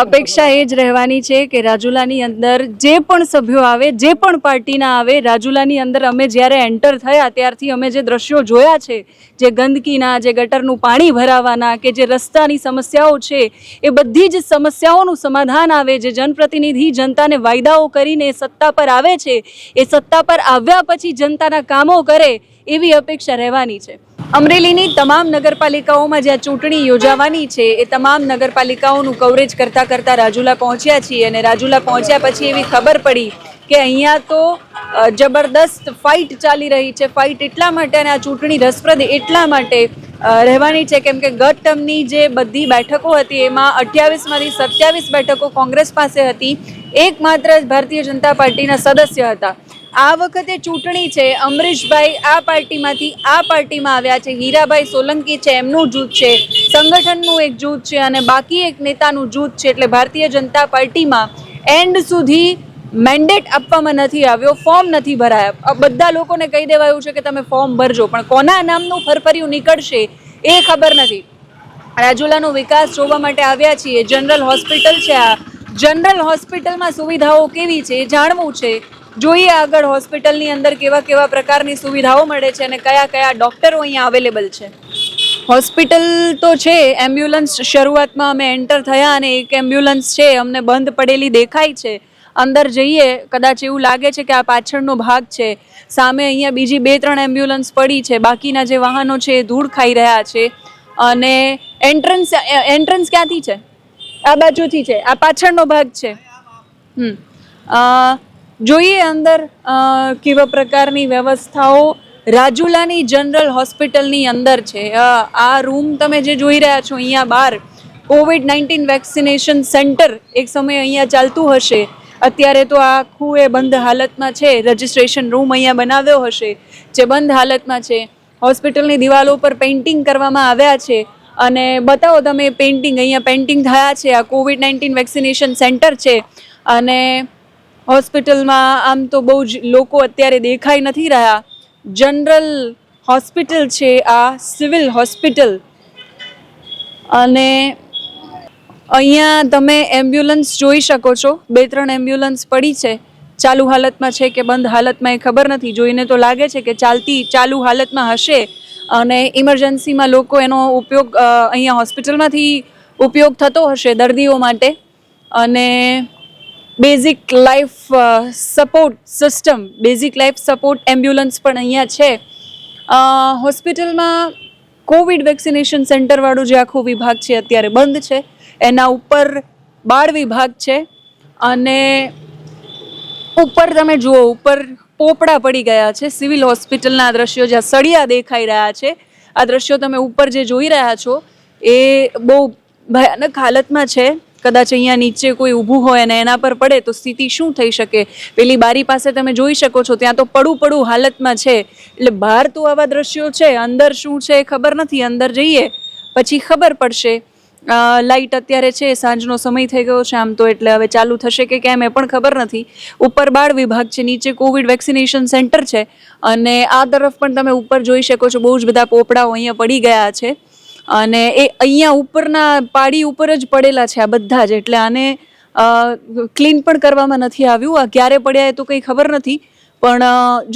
અપેક્ષા એ જ રહેવાની છે કે રાજુલાની અંદર જે પણ સભ્યો આવે, જે પણ પાર્ટીના આવે, રાજુલાની અંદર અમે જ્યારે એન્ટર થયા ત્યારથી અમે જે દ્રશ્યો જોયા છે, જે ગંદકીના, જે ગટરનું પાણી ભરાવાના, કે જે રસ્તાની સમસ્યાઓ છે, એ બધી જ સમસ્યાઓનું સમાધાન આવે. જે જનપ્રતિનિધિ જનતાને વાયદાઓ કરીને સત્તા પર આવે છે, એ સત્તા પર આવ્યા પછી જનતાના કામો કરે, એવી અપેક્ષા રહેવાની છે. અમરેલીની તમામ નગરપાલિકાઓમાં જ્યાં ચૂંટણી યોજાવાની છે, એ તમામ નગરપાલિકાઓનું કવરેજ કરતાં કરતાં રાજુલા પહોંચ્યા છીએ. અને રાજુલા પહોંચ્યા પછી એવી ખબર પડી કે અહીંયા તો જબરદસ્ત ફાઇટ ચાલી રહી છે. ફાઇટ એટલા માટે અને આ ચૂંટણી રસપ્રદ એટલા માટે રહેવાની છે કેમ કે ગત ટર્મની જે બધી બેઠકો હતી એમાં 28માંથી 27 બેઠકો કોંગ્રેસ પાસે હતી, એકમાત્ર ભારતીય જનતા પાર્ટીના સદસ્ય હતા. આ વખતે ચૂંટણી છે, અમરીશભાઈ આ પાર્ટીમાંથી આ પાર્ટીમાં આવ્યા છે, હીરાભાઈ સોલંકી છે, એમનું જૂથ છે, સંગઠનનું એક જૂથ છે અને બાકી એક નેતાનું જૂથ છે. એટલે ભારતીય જનતા પાર્ટીમાં એન્ડ સુધી મેન્ડેટ આપવામાં નથી આવ્યો, ફોર્મ નથી ભરાયા. બધા લોકોને કહી દેવાયું છે કે તમે ફોર્મ ભરજો, પણ કોના નામનું ફરફરિયું નીકળશે એ ખબર નથી. રાજુલાનો વિકાસ જોવા માટે આવ્યા છીએ. જનરલ હોસ્પિટલ છે, આ જનરલ હોસ્પિટલમાં સુવિધાઓ કેવી છે એ જાણવું છે. જોઈએ આગળ હોસ્પિટલની અંદર કેવા કેવા પ્રકારની સુવિધાઓ મળે છે અને કયા કયા ડૉક્ટરો અહીંયા અવેલેબલ છે. હોસ્પિટલ તો છે, એમ્બ્યુલન્સ શરૂઆતમાં અમે એન્ટર થયા અને એક એમ્બ્યુલન્સ છે અમને બંધ પડેલી દેખાય છે. અંદર જઈએ, કદાચ એવું લાગે છે કે આ પાછળનો ભાગ છે. સામે અહીંયા બીજી 2-3 એમ્બ્યુલન્સ પડી છે. બાકીના જે વાહનો છે એ ધૂળ ખાઈ રહ્યા છે. અને એન્ટ્રન્સ ક્યાંથી છે? આ બાજુથી છે, આ પાછળનો ભાગ છે. જોઈએ અંદર કેવા પ્રકારની વ્યવસ્થાઓ રાજુલાની જનરલ હોસ્પિટલની અંદર છે. આ રૂમ તમે જે જોઈ રહ્યા છો અહીંયા બહાર COVID-19 વેક્સિનેશન સેન્ટર એક સમય અહીંયા ચાલતું હશે. અત્યારે તો આખું એ બંધ હાલતમાં છે. રજિસ્ટ્રેશન રૂમ અહીંયા બનાવ્યો હશે જે બંધ હાલતમાં છે. હોસ્પિટલની દિવાલો પર પેઇન્ટિંગ કરવામાં આવ્યા છે અને બતાવો તમે પેઇન્ટિંગ, અહીંયા પેઇન્ટિંગ થયા છે. આ COVID-19 વેક્સિનેશન સેન્ટર છે અને હોસ્પિટલમાં આમ તો બહુ જ લોકો અત્યારે દેખાઈ નથી રહ્યા. જનરલ હોસ્પિટલ છે આ, સિવિલ હોસ્પિટલ. અને અહીંયા તમે એમ્બ્યુલન્સ જોઈ શકો છો. 2-3 એમ્બ્યુલન્સ પડી છે. ચાલુ હાલતમાં છે કે બંધ હાલતમાં એ ખબર નથી. જોઈને તો લાગે છે કે ચાલુ હાલતમાં હશે અને ઇમરજન્સીમાં લોકો એનો ઉપયોગ અહીંયા હોસ્પિટલમાંથી ઉપયોગ થતો હશે દર્દીઓ માટે. અને basic life support system, basic life support ambulance પણ અહીંયા છે. હોસ્પિટલમાં કોવિડ વેક્સિનેશન સેન્ટરવાળું જે આખો વિભાગ છે અત્યારે બંધ છે. એના ઉપર બાળ વિભાગ છે અને ઉપર તમે જુઓ, ઉપર પોપડા પડી ગયા છે. સિવિલ હોસ્પિટલના દ્રશ્યો જ્યાં સળિયા દેખાઈ રહ્યા છે, આ દ્રશ્યો તમે ઉપર જે જોઈ રહ્યા છો એ બહુ ભયાનક હાલતમાં છે. કદાચ અહીંયા નીચે કોઈ ઊભું હોય અને એના પર પડે તો સ્થિતિ શું થઈ શકે. પેલી બારી પાસે તમે જોઈ શકો છો, ત્યાં તો પડું હાલતમાં છે. એટલે બહાર તો આવા દ્રશ્યો છે, અંદર શું છે ખબર નથી. અંદર જઈએ પછી ખબર પડશે. લાઇટ અત્યારે છે, સાંજનો સમય થઈ ગયો છે આમ તો, એટલે હવે ચાલુ થશે કે કેમ એ પણ ખબર નથી. ઉપર બાળ વિભાગ છે, નીચે કોવિડ વેક્સિનેશન સેન્ટર છે અને આ તરફ પણ તમે ઉપર જોઈ શકો છો બહુ જ બધા પોપડાઓ અહીંયા પડી ગયા છે. અને એ અહીંયા ઉપરના પાડી ઉપર જ પડેલા છે આ બધા જ. એટલે આને ક્લીન પણ કરવામાં નથી આવ્યું. આ ક્યારે પડ્યા એ તો કંઈ ખબર નથી, પણ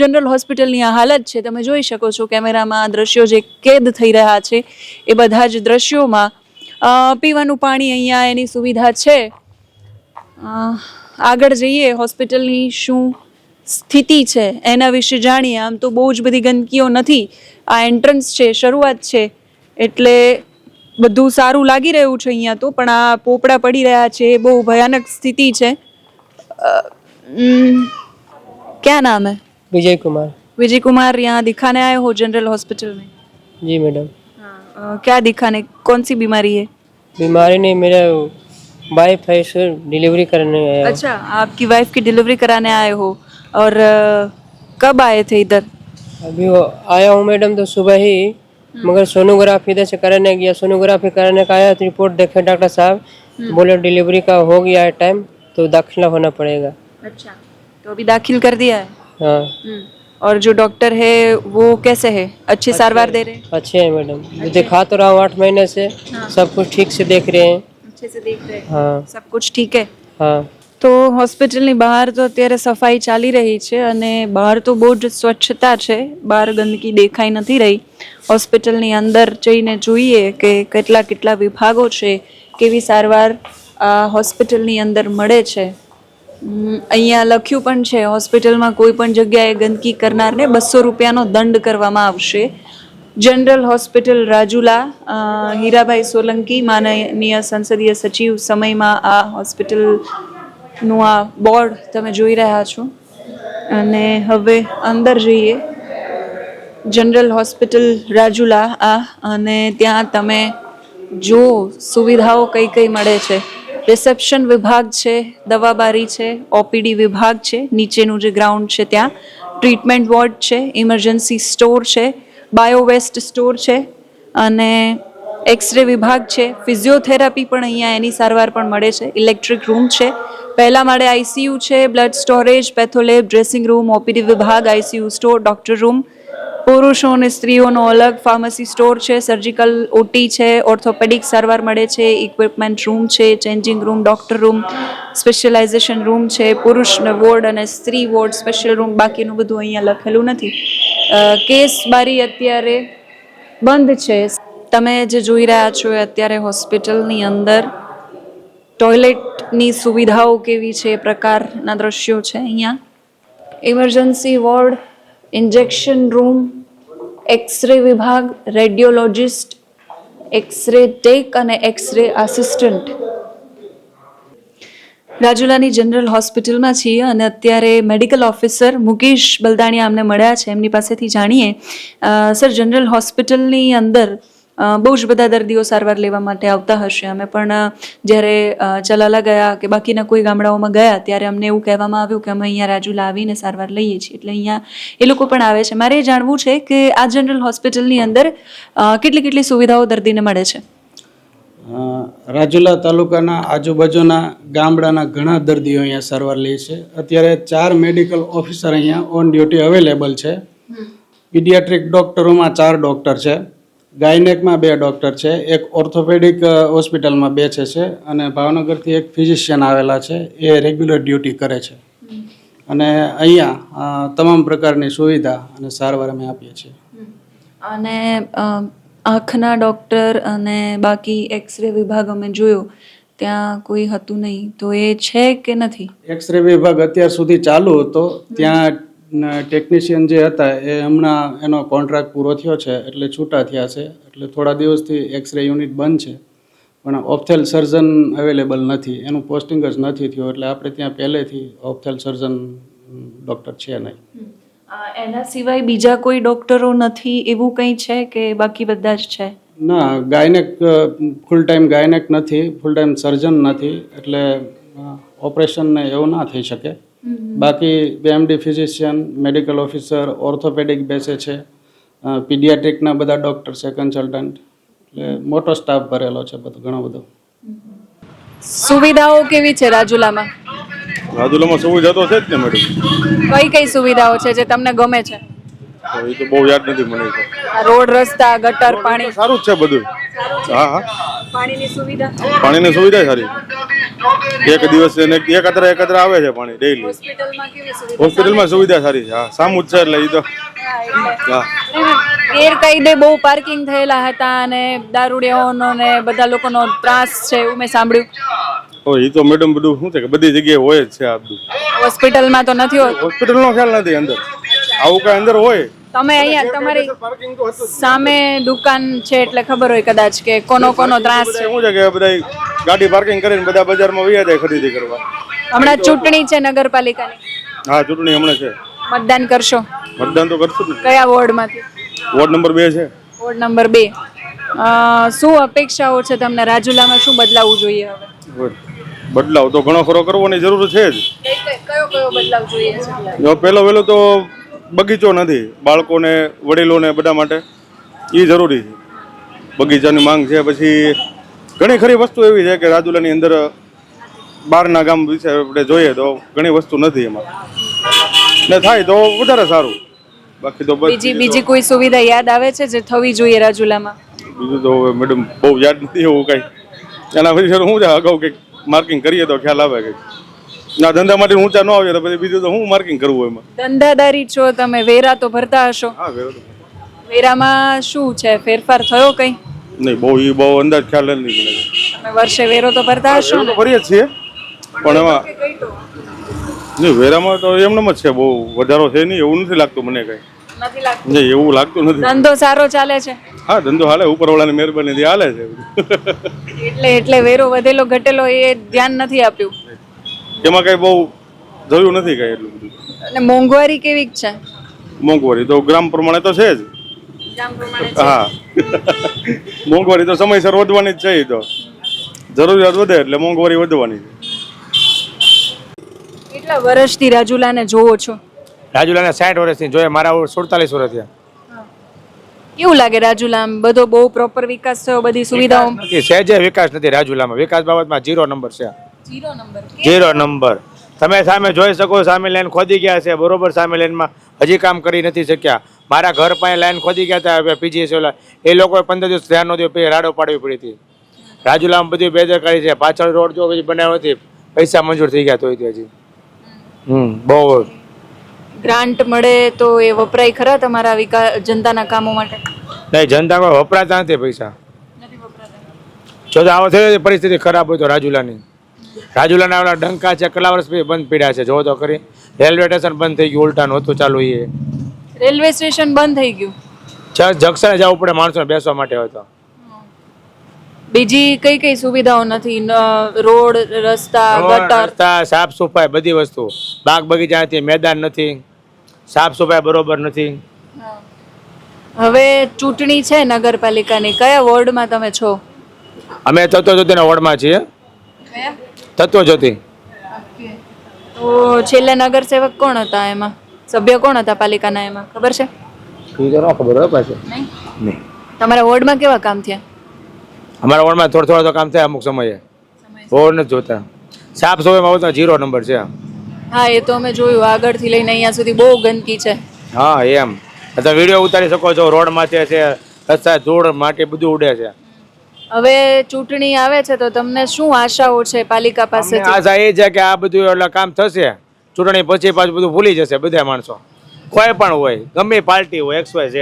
જનરલ હોસ્પિટલની આ હાલત છે. તમે જોઈ શકો છો કેમેરામાં આ દ્રશ્યો જે કેદ થઈ રહ્યા છે એ બધા જ દ્રશ્યોમાં. પીવાનું પાણી અહીંયા એની સુવિધા છે. આગળ જઈએ, હોસ્પિટલની શું સ્થિતિ છે એના વિશે જાણીએ. આમ તો બહુ જ બધી ગંદકીઓ નથી. આ એન્ટ્રન્સ છે, શરૂઆત છે, એટલે બધું સારું લાગી રહ્યું છે અહીંયા તો. પણ આ પોપડા પડી રહ્યા છે, બહુ ભયાનક સ્થિતિ છે. क्या नाम है? विजय कुमार. विजय कुमार, यहाँ दिखाने आए हो जनरल हॉस्पिटल में? जी मैडम. क्या दिखाने, कौन सी बीमारी है? बीमारी नहीं, मेरा वाइफ है, सर डिलीवरी करने आया. अच्छा, आपकी वाइफ की डिलीवरी कराने आए हो. और कब आए थे इधर? अभी आया हूँ मैडम तो सुबह ही, मगर सोनोग्राफी इधर से कराने गया. सोनोग्राफी कराने का आया तो रिपोर्ट देखे डॉक्टर साहब, बोले डिलीवरी का हो गया है टाइम, तो दाखिला होना पड़ेगा. अच्छा, तो अभी दाखिल कर दिया है. हाँ. और जो डॉक्टर है वो कैसे है, अच्छी सारवार दे रहे हैं? अच्छे हैं मैडम, दिखा तो रहा हूँ 8 महीने से, सब कुछ ठीक से देख रहे हैं। अच्छे से देख रहे हैं, हाँ सब कुछ ठीक है. हाँ તો હોસ્પિટલની બહાર તો અત્યારે સફાઈ ચાલી રહી છે અને બહાર તો બહુ જ સ્વચ્છતા છે, બહાર ગંદકી દેખાઈ નથી રહી. હોસ્પિટલની અંદર જઈને જોઈએ કે કેટલા કેટલા વિભાગો છે, કેવી સારવાર આ હોસ્પિટલની અંદર મળે છે. અહીંયા લખ્યું પણ છે હોસ્પિટલમાં કોઈ પણ જગ્યાએ ગંદકી કરનારને 200 રૂપિયાનો દંડ કરવામાં આવશે. જનરલ હોસ્પિટલ રાજુલા, હીરાભાઈ સોલંકી માનનીય સંસદીય સચિવ સમયમાં આ હોસ્પિટલનું આ બોર્ડ તમે જોઈ રહ્યા છો. અને હવે અંદર જઈએ. જનરલ હોસ્પિટલ રાજુલા આ, અને ત્યાં તમે જો સુવિધાઓ કઈ કઈ મળે છે. રિસેપ્શન વિભાગ છે, દવાબારી છે, ઓપીડી વિભાગ છે, નીચેનું જે ગ્રાઉન્ડ છે ત્યાં ટ્રીટમેન્ટ વોર્ડ છે, ઇમરજન્સી સ્ટોર છે, બાયોવેસ્ટ સ્ટોર છે અને એક્સરે વિભાગ છે. ફિઝિયોથેરાપી પણ અહીંયા એની સારવાર પણ મળે છે. ઇલેક્ટ્રિક રૂમ છે, પહેલા માળે આઈસીયુ છે, blood storage, pathlab, dressing room, OPD વિભાગ, આઈસીયુ સ્ટોર, ડોક્ટર રૂમ, પુરુષો અને સ્ત્રીઓનો અલગ ફાર્મસી સ્ટોર છે, સર્જિકલ ઓટી છે, ઓર્થોપેડિક સારવાર મળે છે, ઇક્વિપમેન્ટ રૂમ છે, changing room, doctor room, specialisation room છે, પુરુષ વોર્ડ અને સ્ત્રી વોર્ડ સ્પેશિયલ રૂમ. બાકીનું બધું અહીંયા લખેલું નથી. કેસ બારી અત્યારે બંધ છે. તમે જે જોઈ રહ્યા છો એ અત્યારે હોસ્પિટલની અંદર ટોયલેટની સુવિધાઓ કેવી છે એ પ્રકારના દ્રશ્યો છે અહીંયા. Emergency ward, injection room, x-ray વિભાગ, રેડિયોલોજિસ્ટ, એક્સરે ટેક અને એક્સરે આસિસ્ટન્ટ. રાજુલાની જનરલ હોસ્પિટલમાં છીએ અને અત્યારે મેડિકલ ઓફિસર મુકેશ બલદાણિયા અમને મળ્યા છે. એમની પાસેથી જાણીએ. સર, જનરલ હોસ્પિટલની અંદર બહુ જ બધા દર્દીઓ સારવાર લેવા માટે આવતા હશે. અમે પણ જ્યારે ચલાલા ગયા કે બાકીના કોઈ ગામડાઓમાં ગયા ત્યારે અમને એવું કહેવામાં આવ્યું કે અમે અહીંયા રાજુલા આવીને સારવાર લઈએ છીએ, એટલે અહીંયા એ લોકો પણ આવે છે. મારે એ જાણવું છે કે આ જનરલ હોસ્પિટલની અંદર કેટલી કેટલી સુવિધાઓ દર્દીને મળે છે? રાજુલા તાલુકાના આજુબાજુના ગામડાના ઘણા દર્દીઓ અહીંયા સારવાર લે છે. અત્યારે 4 મેડિકલ ઓફિસર અહીંયા ઓન ડ્યુટી અવેલેબલ છે. પીડિયાટ્રિક ડૉક્ટરોમાં 4 ડૉક્ટર છે, ગાયનેકમાં 2 ડૉક્ટર છે, એક ઓર્થોપેડિક હોસ્પિટલમાં 2 છે અને ભાવનગરથી એક ફિઝિશિયન આવેલા છે, એ રેગ્યુલર ડ્યુટી કરે છે. અને અહીંયા તમામ પ્રકારની સુવિધા અને સારવાર અમે આપીએ છીએ. અને આંખના ડૉક્ટર અને બાકી એક્સરે વિભાગ અમે જોયો ત્યાં કોઈ હતું નહીં, તો એ છે કે નથી? એક્સરે વિભાગ અત્યાર સુધી ચાલુ હતો. ત્યાં ટેકનિશિયન જે હતા એ હમણાં એનો કોન્ટ્રાક્ટ પૂરો થયો છે એટલે છૂટા થયા છે, એટલે થોડા દિવસથી એક્સરે યુનિટ બંધ છે. પણ ઓપ્થેલ સર્જન અવેલેબલ નથી, એનું પોસ્ટિંગ જ નથી થયું, એટલે આપણે ત્યાં પહેલેથી ઓપ્થેલ સર્જન ડૉક્ટર છે નહીં. એના સિવાય બીજા કોઈ ડૉક્ટરો નથી એવું કંઈ છે કે બાકી બધા જ છે? ના, ગાયનેક ફૂલ ટાઈમ ગાયનેક નથી, ફૂલ ટાઈમ સર્જન નથી, એટલે ઓપરેશન ને એવું ના થઈ શકે. બાકી BMD physician, medical officer, orthopaedic બેસે છે, પીડિયાટ્રિકના બધા ડૉક્ટર છે, કન્સલ્ટન્ટ, એટલે મોટો સ્ટાફ ભરેલો છે બધો, ઘણો બધો. સુવિધાઓ કેવી છે રાજુલામાં? રાજુલામાં સુવિધા તો છે જ ને મેડમ. કઈ કઈ સુવિધાઓ છે જે તમને ગમે છે? એ તો બહુ યાદ નથી મને. રોડ, રસ્તા, ગટર, પાણી સારું જ છે બધું. હા હા, પાણીની સુવિધા? પાણીની સુવિધા સારી. એક દિવસ એકત્ર આવે છે પાણી ડેઈલી. હોસ્પિટલમાં કેવી સુવિધા? હોસ્પિટલમાં સુવિધા સારી છે. હા, સામું જ છે એટલે એ તો. હા, ગેરકાયદે બહુ પાર્કિંગ થયેલા હતા અને દારૂડિયાઓનો ને બધા લોકોનો ત્રાસ છે એવું મેં સાંભળ્યું. એ તો મેડમ બધું શું છે કે બધી જગ્યાએ હોય જ છે આ બધું. હોસ્પિટલમાં તો નથી હોતું? હોસ્પિટલનો ખ્યાલ નથી અંદર આવું કઈ અંદર હોય. તમે અહીંયા તમારી સામે દુકાન છે એટલે ખબર હોય કદાચ કે કોનો કોનો ત્રાસ છે. શું છે કે બધા ગાડી પાર્કિંગ કરીને બધા બજારમાં વયા જાય ખરીદી કરવા. હમણાં ચૂંટણી છે નગરપાલિકાની. હા, ચૂંટણી હમણાં છે. મતદાન કરશો? મતદાન તો કરશું જ. કયા વોર્ડમાંથી? વોર્ડ નંબર 2 છે. Ward number 2. શું અપેક્ષાઓ છે તમને? રાજુલામાં શું બદલાવવું જોઈએ હવે? બદલાવ તો ઘણો ખરો કરવાની જરૂર છે જ. કયો કયો બદલાવ જોઈએ છે? પહેલો તો બગીચો નથી, બાળકોને, વડીલોને બધા માટે એ જરૂરી છે. બગીચાની માંગ છે. પછી ઘણી ખરી વસ્તુ એવી છે કે રાજુલાની અંદર બહારના ગામ વિશે આપણે જોઈએ તો ઘણી વસ્તુ નથી એમાં, ને થાય તો વધારે સારું. બાકી તો બીજી કોઈ સુવિધા યાદ આવે છે જે થવી જોઈએ રાજુલામાં? બીજું તો હવે મેડમ બહુ યાદ નથી એવું કઈ. એના પછી શું છે અગાઉ કંઈક માર્કિંગ કરીએ તો ખ્યાલ આવે કંઈક. ના ધંધા માટે ઊંચા ન આવે તો પછી બીજું તો હું માર્કિંગ કરવું એમાં. ધંધાદારી છો તમે, વેરા તો ભરતા હશો. હા વેરામાં શું છે, ફેરફાર થયો કઈ? નહીં બહુ અંદાજ ખ્યાલ નથી મને. તમે વર્ષે વેરો તો ભરતા હશો ને? ભરીએ જ છીએ પણ એમાં નહીં વેરામાં તો એમનેમ જ છે, બહુ વધારો છે નહીં એવું નથી લાગતું મને કઈ. નથી લાગતું? નહીં એવું લાગતું નથી. ધંધો સારો ચાલે છે? હા ધંધો હાલે, ઉપરવાળાની મહેરબાનીથી હાલે છે. એટલે વેરો વધેલો ઘટેલો એ ધ્યાન નથી આપ્યું? એમાં કઈ બહુ જોયું નથી કઈ એટલું બધું. અને મોંઘવારી કેવી છે? મોંઘવારી તો ગ્રામ પ્રમાણે તો છે જ. હા મોંઘવારી તો સમયસર વધવાની જ છે. તો જરૂરિયાત વધે એટલે મોંઘવારી વધવાની છે. કેટલા વર્ષથી રાજુલાને જોવો છો? રાજુલાને 60 વર્ષથી જોઈએ, મારા 47 વર્ષ થયા. કેવું લાગે રાજુલા? બધો બહુ પ્રોપર વિકાસ થયો, બધી સુવિધાઓ? સહેજે વિકાસ નથી રાજુલામાં. વિકાસ બાબતમાં 0 નંબર છે. 0 નંબર. તમે સામે જોઈ શકો, સામે લાઈન ખોદી ગયા છે, બરોબર. સામે લાઈનમાં હજી કામ કરી નથી શક્યા. મારા ઘર પાસે લાઈન ખોદી ગયા હતા પીજીએસ ઓલા, એ લોકોએ 15 દિવસ ધ્યાન નહોતું, પછી રાડો પાડવી પડી હતી. રાજુલામાં બધી બેદરકારી છે. પાછળ રોડ જો પછી બનાવ્યો નથી, પૈસા મંજૂર થઈ ગયા તો હજી. બહુ ગ્રાન્ટ મળે તો એ વપરાય ખરા તમારા વિકાસ જનતાના કામો માટે? નહીં, જનતામાં વપરાતા નથી પૈસા. જો તો આવો થયો પરિસ્થિતિ ખરાબ હોય તો રાજુલાની. રાજુલાના ઓલા ડંકા છે, કેટલા વર્ષ પછી બંધ પડ્યા છે. જો તો ખરી, રેલવે સ્ટેશન બંધ થઈ ગયું, ઉલટાનું હતું ચાલુ. એ રેલવે સ્ટેશન બંધ થઈ ગયું? જંકશને જવું પડે માણસોને બેસવા માટે હોય તો. બીજી કઈ કઈ સુવિધાઓ નથી? રોડ, રસ્તા, ગટર, સાફ સફાઈ, બધી વસ્તુ. બાગ બગીચા નથી, મેદાન નથી, સાફ સફાઈ બરોબર નથી. હવે ચૂંટણી છે નગરપાલિકાની, કયા વોર્ડમાં તમે છો? અમે તત્વજ્યોતિના વોર્ડમાં છીએ. તત્વજ્યોતિ. તો છેલ્લે નગરસેવક કોણ હતા એમાં? સભ્ય કોણ હતા પાલિકાના એમાં, ખબર છે? એ તો ન ખબર હોય પાછું. નહીં. તમારા વોર્ડમાં કેવા કામ થયા? અમારા વોર્ડમાં થોડા કામ થાય અમુક સમયે, બહુ નથી જોતા. સાફ સફાઈમાં તો 0 નંબર છે. હા એ તો અમે જોયું, આગળથી લઈને અહીંયા સુધી બહુ ગંદકી છે. હા એમ તમે વિડીયો ઉતારી શકો છો. રોડ માથે છે, રસ્તા ધૂળ માટી બધું ઉડે છે. હવે ચૂંટણી આવે છે તો તમને શું આશાઓ છે પાલિકા પાસે? આશા એ છે કે આ બધું એટલે કામ થશે. ચૂંટણી પછી પાછું બધું ભૂલી જશે બધા માણસો. કોઈ પણ હોય, ગમે પાર્ટી હોય, XYZ,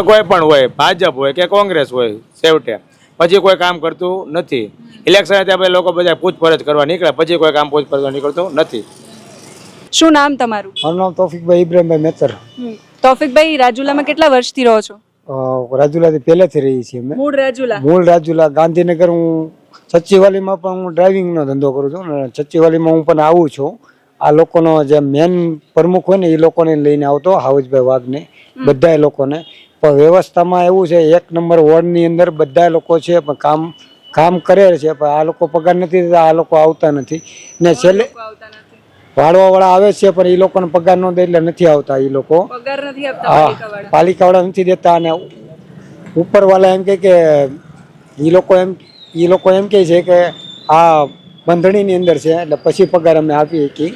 કોઈ પણ હોય, ભાજપ હોય કે કોંગ્રેસ હોય, છેવટે પછી કોઈ કામ કરતું નથી. ઇલેક્શન ત્યાં લોકો બધા પૂછપરછ કરવા નીકળે, પછી કોઈ કામ પૂછપરછ નીકળતું નથી. શું નામ તમારું? મારું નામ તોફિકભાઈ ઇબ્રાહીમભાઈ મેતર. તોફિકભાઈ, રાજુલામાં કેટલા વર્ષથી રહો છો? રાજુલાથી પહેલેથી રહી છીએ અમે. મૂળ રાજુલા? મૂળ રાજુલા. ગાંધીનગર હું સચિવાલીમાં પણ હું ડ્રાઇવિંગનો ધંધો કરું છું ને સચિવાલીમાં હું પણ આવું છું. આ લોકોનો જે મેન પ્રમુખ હોય ને એ લોકોને લઈને આવતો, હાઉસભાઈ વાઘને, બધા લોકોને. પણ વ્યવસ્થામાં એવું છે, 1 નંબર વોર્ડની અંદર બધા લોકો છે પણ કામ કરે છે, પણ આ લોકો પગાર નથી દેતા, આ લોકો આવતા નથી. ને છેલ્લે વાળવા આવે છે પણ એ લોકોને પગાર ન દે એટલે નથી આવતા. એ લોકો પાલિકાવાળા નથી દેતા. અને ઉપરવાળા એમ કે એ લોકો એમ કહે છે કે આ બંધણીની અંદર છે એટલે પછી પગાર અમે આપીએ કે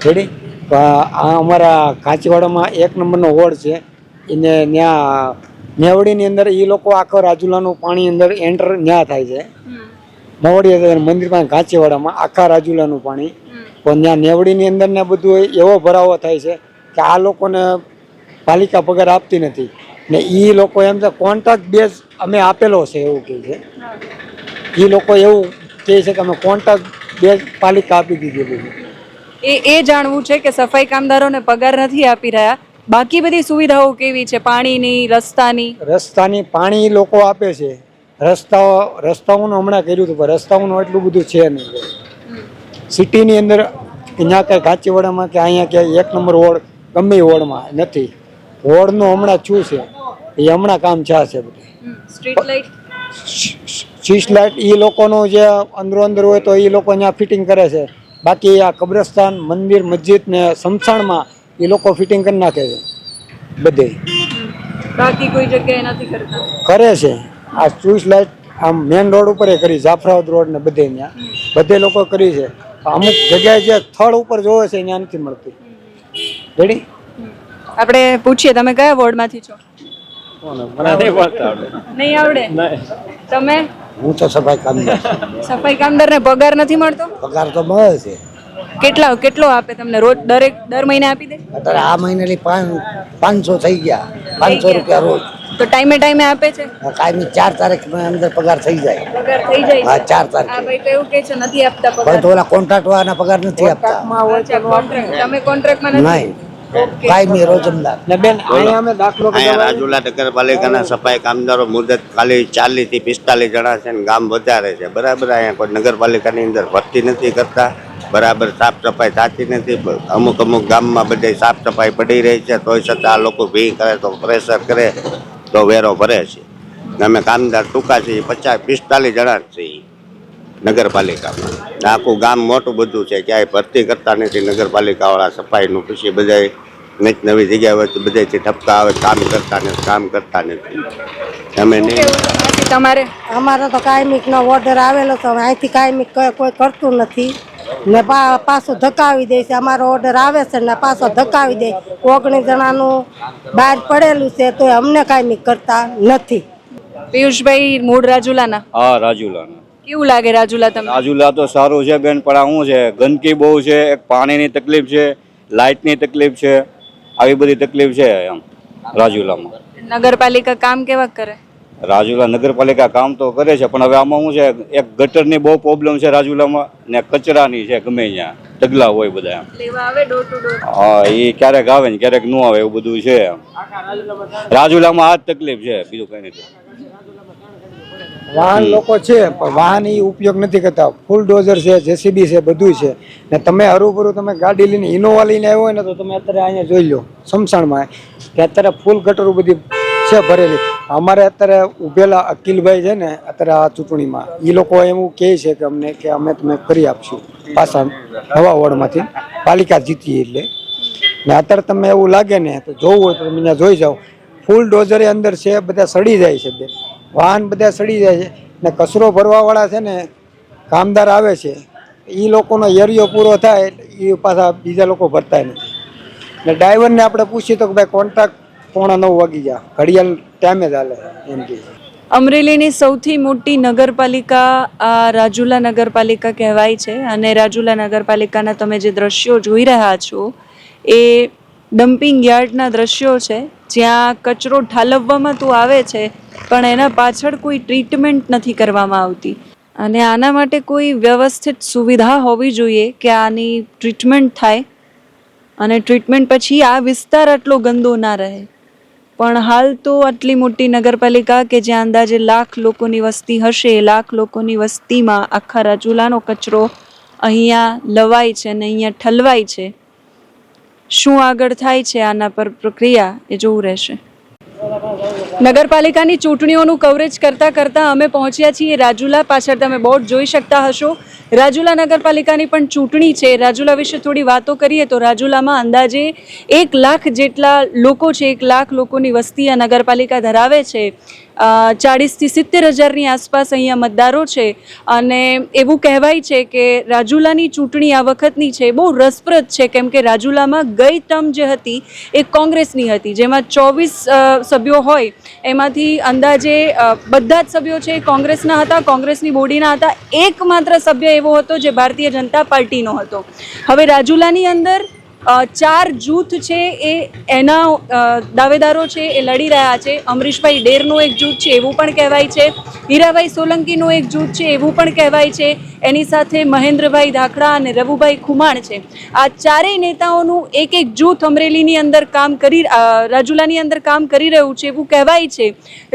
રેડી. આ અમારા કાંચીવાડામાં 1 નંબરનો વોર્ડ છે, એને ત્યાં મેવડીની અંદર એ લોકો આખો રાજુલાનું પાણી અંદર એન્ટર ત્યાં થાય છે. મવડી મંદિર પાસે કાંચીવાડામાં આખા રાજુલાનું પાણી, પણ ત્યાં નેવડીની અંદર ને બધું એવો ભરાવો થાય છે કે આ લોકોને પાલિકા પગાર આપતી નથી. ને એ લોકો એમ છે કોન્ટ્રાક્ટ બેઝ અમે આપેલો છે એવું કહે છે. એ લોકો એવું કહે છે કે અમે કોન્ટ્રાક્ટ બેઝ પાલિકા આપી દીધેલું છે. એ જાણવું છે કે સફાઈ કામદારોને પગાર નથી આપી રહ્યા. બાકી બધી સુવિધાઓ કેવી છે? પાણીની, રસ્તાની? પાણી લોકો આપે છે. રસ્તાઓનું હમણાં કર્યું હતું પણ રસ્તાઓનું એટલું બધું છે નહીં. સિટીની અંદર ત્યાં કંઈ કાંચીવાડામાં કે અહીંયા ક્યાંય 1 નંબર વોર્ડ ગમે વોર્ડમાં નથી. વોર્ડનું હમણાં શું છે એ હમણાં કામ છે બધું. સ્ટ્રીટ લાઇટ એ લોકોનું જે અંદરો અંદર હોય તો એ લોકો ત્યાં ફિટિંગ કરે છે. બાકી આ કબ્રસ્તાન, મંદિર, મસ્જિદ ને સમસાણમાં એ લોકો ફિટિંગ કરી નાખે છે બધે. બાકી કોઈ જગ્યાએ નથી કરતા? કરે છે. આ સ્ટ્રીટ લાઇટ આમ મેન રોડ ઉપર કરી, જાફરાબાદ રોડ ને બધે ત્યાં બધે લોકો કરી છે. અમુક જગ્યાએ જે સ્થળ ઉપર જોવે છે ત્યાં નથી મળતી. રેડી. આપણે પૂછીએ, તમે કયા વોર્ડમાંથી છો? નહીં આવડે? તમે? હું તો સફાઈ કામદાર. સફાઈ કામદારને પગાર નથી મળતો? પગાર તો મળે છે. કેટલો આપે તમને રોજ? દર મહિને આપી દે? અત્યારે આ મહિને 500 થઈ ગયા, 500 રૂપિયા રોજ. તો ટાઈમે આપે છે? કાયમી 4 તારીખ અંદર પગાર થઈ જાય. પગાર થઈ જાય? હા, 4 તારીખ. આ ભાઈ તો એવું કહે છે નથી આપતા પગાર. પણ તો ઓલા કોન્ટ્રાક્ટ વાળાના પગાર નથી આપતા. અચ્છા, contract. તમે કોન્ટ્રાક્ટમાં નથી? નહીં, કાયમી રોજમદાર. બેન અહીંયા અમે દાખલો રાજુલા નગરપાલિકાના સફાઈ કામદારો મુદત ખાલી 40 થી 45 જણા છે ને ગામ વધારે છે. બરાબર, અહીંયા કોઈ નગરપાલિકાની અંદર ભરતી નથી કરતા, બરાબર સાફ સફાઈ થતી નથી. અમુક ગામમાં બધે સાફ સફાઈ પડી રહી છે, તોય છતાં આ લોકો ભી કરે તો પ્રેશર કરે તો વેરો ભરે છે. અમે કામદાર ટૂંકા છીએ, 50-45 જણા જ છીએ નગરપાલિકામાં. આખું ગામ મોટું બધું છે, ક્યાંય ભરતી કરતા નથી નગરપાલિકાવાળા સફાઈનું. પછી બધા નવી જગ્યા હોય તો બધાથી ઠપકા આવે, કામ કરતા નથી. અમે નહીં, તમારે? અમારો તો કાયમિક નો ઓર્ડર આવેલો તો અહીંથી કાયમિક કોઈ કરતું નથી ને પાછું ધકાવી દે છે. અમારો ઓર્ડર આવે છે ને પાછો ધકાવી દે. 19 જણાનું બહાર પડેલું છે તો અમને કાયમિક કરતા નથી. પિયુષભાઈ મૂળ રાજુલાના? હા, રાજુલાના. કેવું લાગે રાજુલા તમને? રાજુલા તો સારું છે બેન, પણ આ શું છે, ગંદકી બહુ છે, એક પાણીની તકલીફ છે, લાઇટની તકલીફ છે, આવી બધી તકલીફ છે એમ રાજુલામાં. નગરપાલિકા કામ કેવા કરે? રાજુલા નગરપાલિકા કામ તો કરે છે, પણ હવે આમાં શું છે, એક ગટરની બહુ પ્રોબ્લેમ છે રાજુલામાં ને કચરાની છે. ગમે ત્યાં ઢગલા હોય બધા. લેવા આવે ડોર ટુ ડોર? હા, એ ક્યારેક આવે ને ક્યારેક ન આવે, એવું બધું છે રાજુલામાં. આ જ તકલીફ છે, બીજું કઈ નથી. વાહન લોકો છે પણ વાહન એ ઉપયોગ નથી કરતા. ફૂલ ડોઝર છે, જેસીબી છે, બધું છે. ને તમે હરુભરું તમે ગાડી લઈને ઇનોવા લઈને આવ્યો હોય ને તો તમે અત્યારે અહીંયા જોઈ લો સમસાણમાં કે અત્યારે ફૂલ ગટરો બધી છે ભરેલી. અમારે અત્યારે ઉભેલા અકિલભાઈ છે ને અત્યારે આ ચૂંટણીમાં, એ લોકો એવું કહે છે કે અમને કે અમે તમે કરી આપશું પાછા નવા વોર્ડમાંથી પાલિકા જીતીએ એટલે. ને અત્યારે તમે એવું લાગે ને તો જોવું હોય તો તમે અહીંયા જોઈ જાઓ, ફૂલ ડોઝરે અંદર છે, બધા સડી જાય છે બેન. વાહન બધા સડી જાય છે ને કચરો ભરવાવાળા છે ને કામદાર આવે છે, એ લોકોનો એરિયો પૂરો થાય એ પાછા બીજા લોકો ભરતા નથી. ને ડ્રાઈવરને આપણે પૂછીએ તો કે ભાઈ કોન્ટ્રાક્ટ 9:15 વાગી જાય, ઘડિયાળ ટાઈમે જ હાલે એમ કે. અમરેલીની સૌથી મોટી નગરપાલિકા આ રાજુલા નગરપાલિકા કહેવાય છે. અને રાજુલા નગરપાલિકાના તમે જે દ્રશ્યો જોઈ રહ્યા છો એ ડમ્પિંગ યાર્ડના દ્રશ્યો છે, જ્યાં કચરો ઠાલવવામાં તો આવે છે પણ એના પાછળ કોઈ ટ્રીટમેન્ટ નથી કરવામાં આવતી. અને આના માટે કોઈ વ્યવસ્થિત સુવિધા હોવી જોઈએ કે આની ટ્રીટમેન્ટ થાય અને ટ્રીટમેન્ટ પછી આ વિસ્તાર આટલો ગંદો ના રહે. પણ હાલ તો આટલી મોટી નગરપાલિકા કે જ્યાં અંદાજે 1 લાખ લોકોની વસ્તી હશે, 1 લાખ લોકોની વસ્તીમાં આખા રાજુલાનો કચરો અહીંયા લવાય છે અને અહીંયા ઠલવાય છે. શું આગળ થાય છે આના પર પ્રક્રિયા એ જોવું રહેશે. નગરપાલિકાની ચૂંટણીઓનું કવરેજ કરતાં અમે પહોંચ્યા છીએ રાજુલા. પાછળ તમે બોર્ડ જોઈ શકતા હશો. રાજુલા નગરપાલિકાની પણ ચૂંટણી છે. રાજુલા વિશે થોડી વાતો કરીએ તો રાજુલામાં અંદાજે 1 લાખ જેટલા લોકો છે, 1 લાખ લોકોની વસ્તી આ નગરપાલિકા ધરાવે છે. 40 થી 70 હજારની આસપાસ અહીંયા મતદારો છે. અને એવું કહેવાય છે કે રાજુલાની ચૂંટણી આ વખતની છે બહુ રસપ્રદ છે, કેમ કે રાજુલામાં ગઈ ટર્મ જે હતી એ કોંગ્રેસની હતી, જેમાં 24 સભ્યો હોય એમાંથી અંદાજે બધા જ સભ્યો છે કોંગ્રેસના હતા, કોંગ્રેસની બોડીના હતા. એકમાત્ર સભ્ય એવો હતો જે ભારતીય જનતા પાર્ટીનો હતો. હવે રાજુલાની અંદર 4 જૂથ છે એ એના દાવેદારો છે એ લડી રહ્યા છે. અમરીશભાઈ ડેરનું એક જૂથ છે એવું પણ કહેવાય છે, હીરાભાઈ સોલંકીનું એક જૂથ છે એવું પણ કહેવાય છે, એની સાથે મહેન્દ્રભાઈ ધાખડા અને રવુભાઈ ખુમાણ છે. આ ચારેય નેતાઓનું એક જૂથ અમરેલીની અંદર રાજુલાની અંદર કામ કરી રહ્યું છે એવું કહેવાય છે.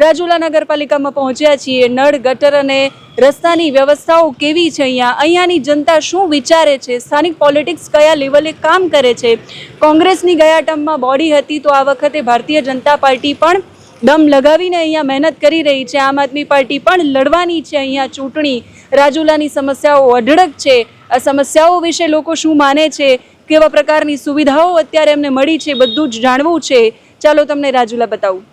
રાજુલા નગરપાલિકામાં પહોંચ્યા છીએ. નળ, ગટર અને રસ્તાની વ્યવસ્થાઓ કેવી છે અહીંયાની જનતા શું વિચારે છે, સ્થાનિક પોલિટિક્સ કયા લેવલે કામ કરે છે. કોંગ્રેસની ગયા ટર્મમાં બોડી હતી તો આ વખતે ભારતીય જનતા પાર્ટી પણ દમ લગાવીને અહીંયા મહેનત કરી રહી છે. આમ આદમી પાર્ટી પણ લડવાની છે અહીંયા ચૂંટણી. રાજુલાની સમસ્યાઓ અઢળક છે. આ સમસ્યાઓ વિશે લોકો શું માને છે, કેવા પ્રકારની સુવિધાઓ અત્યારે એમને મળી છે, બધું જ જાણવું છે. ચાલો તમને રાજુલા બતાવું.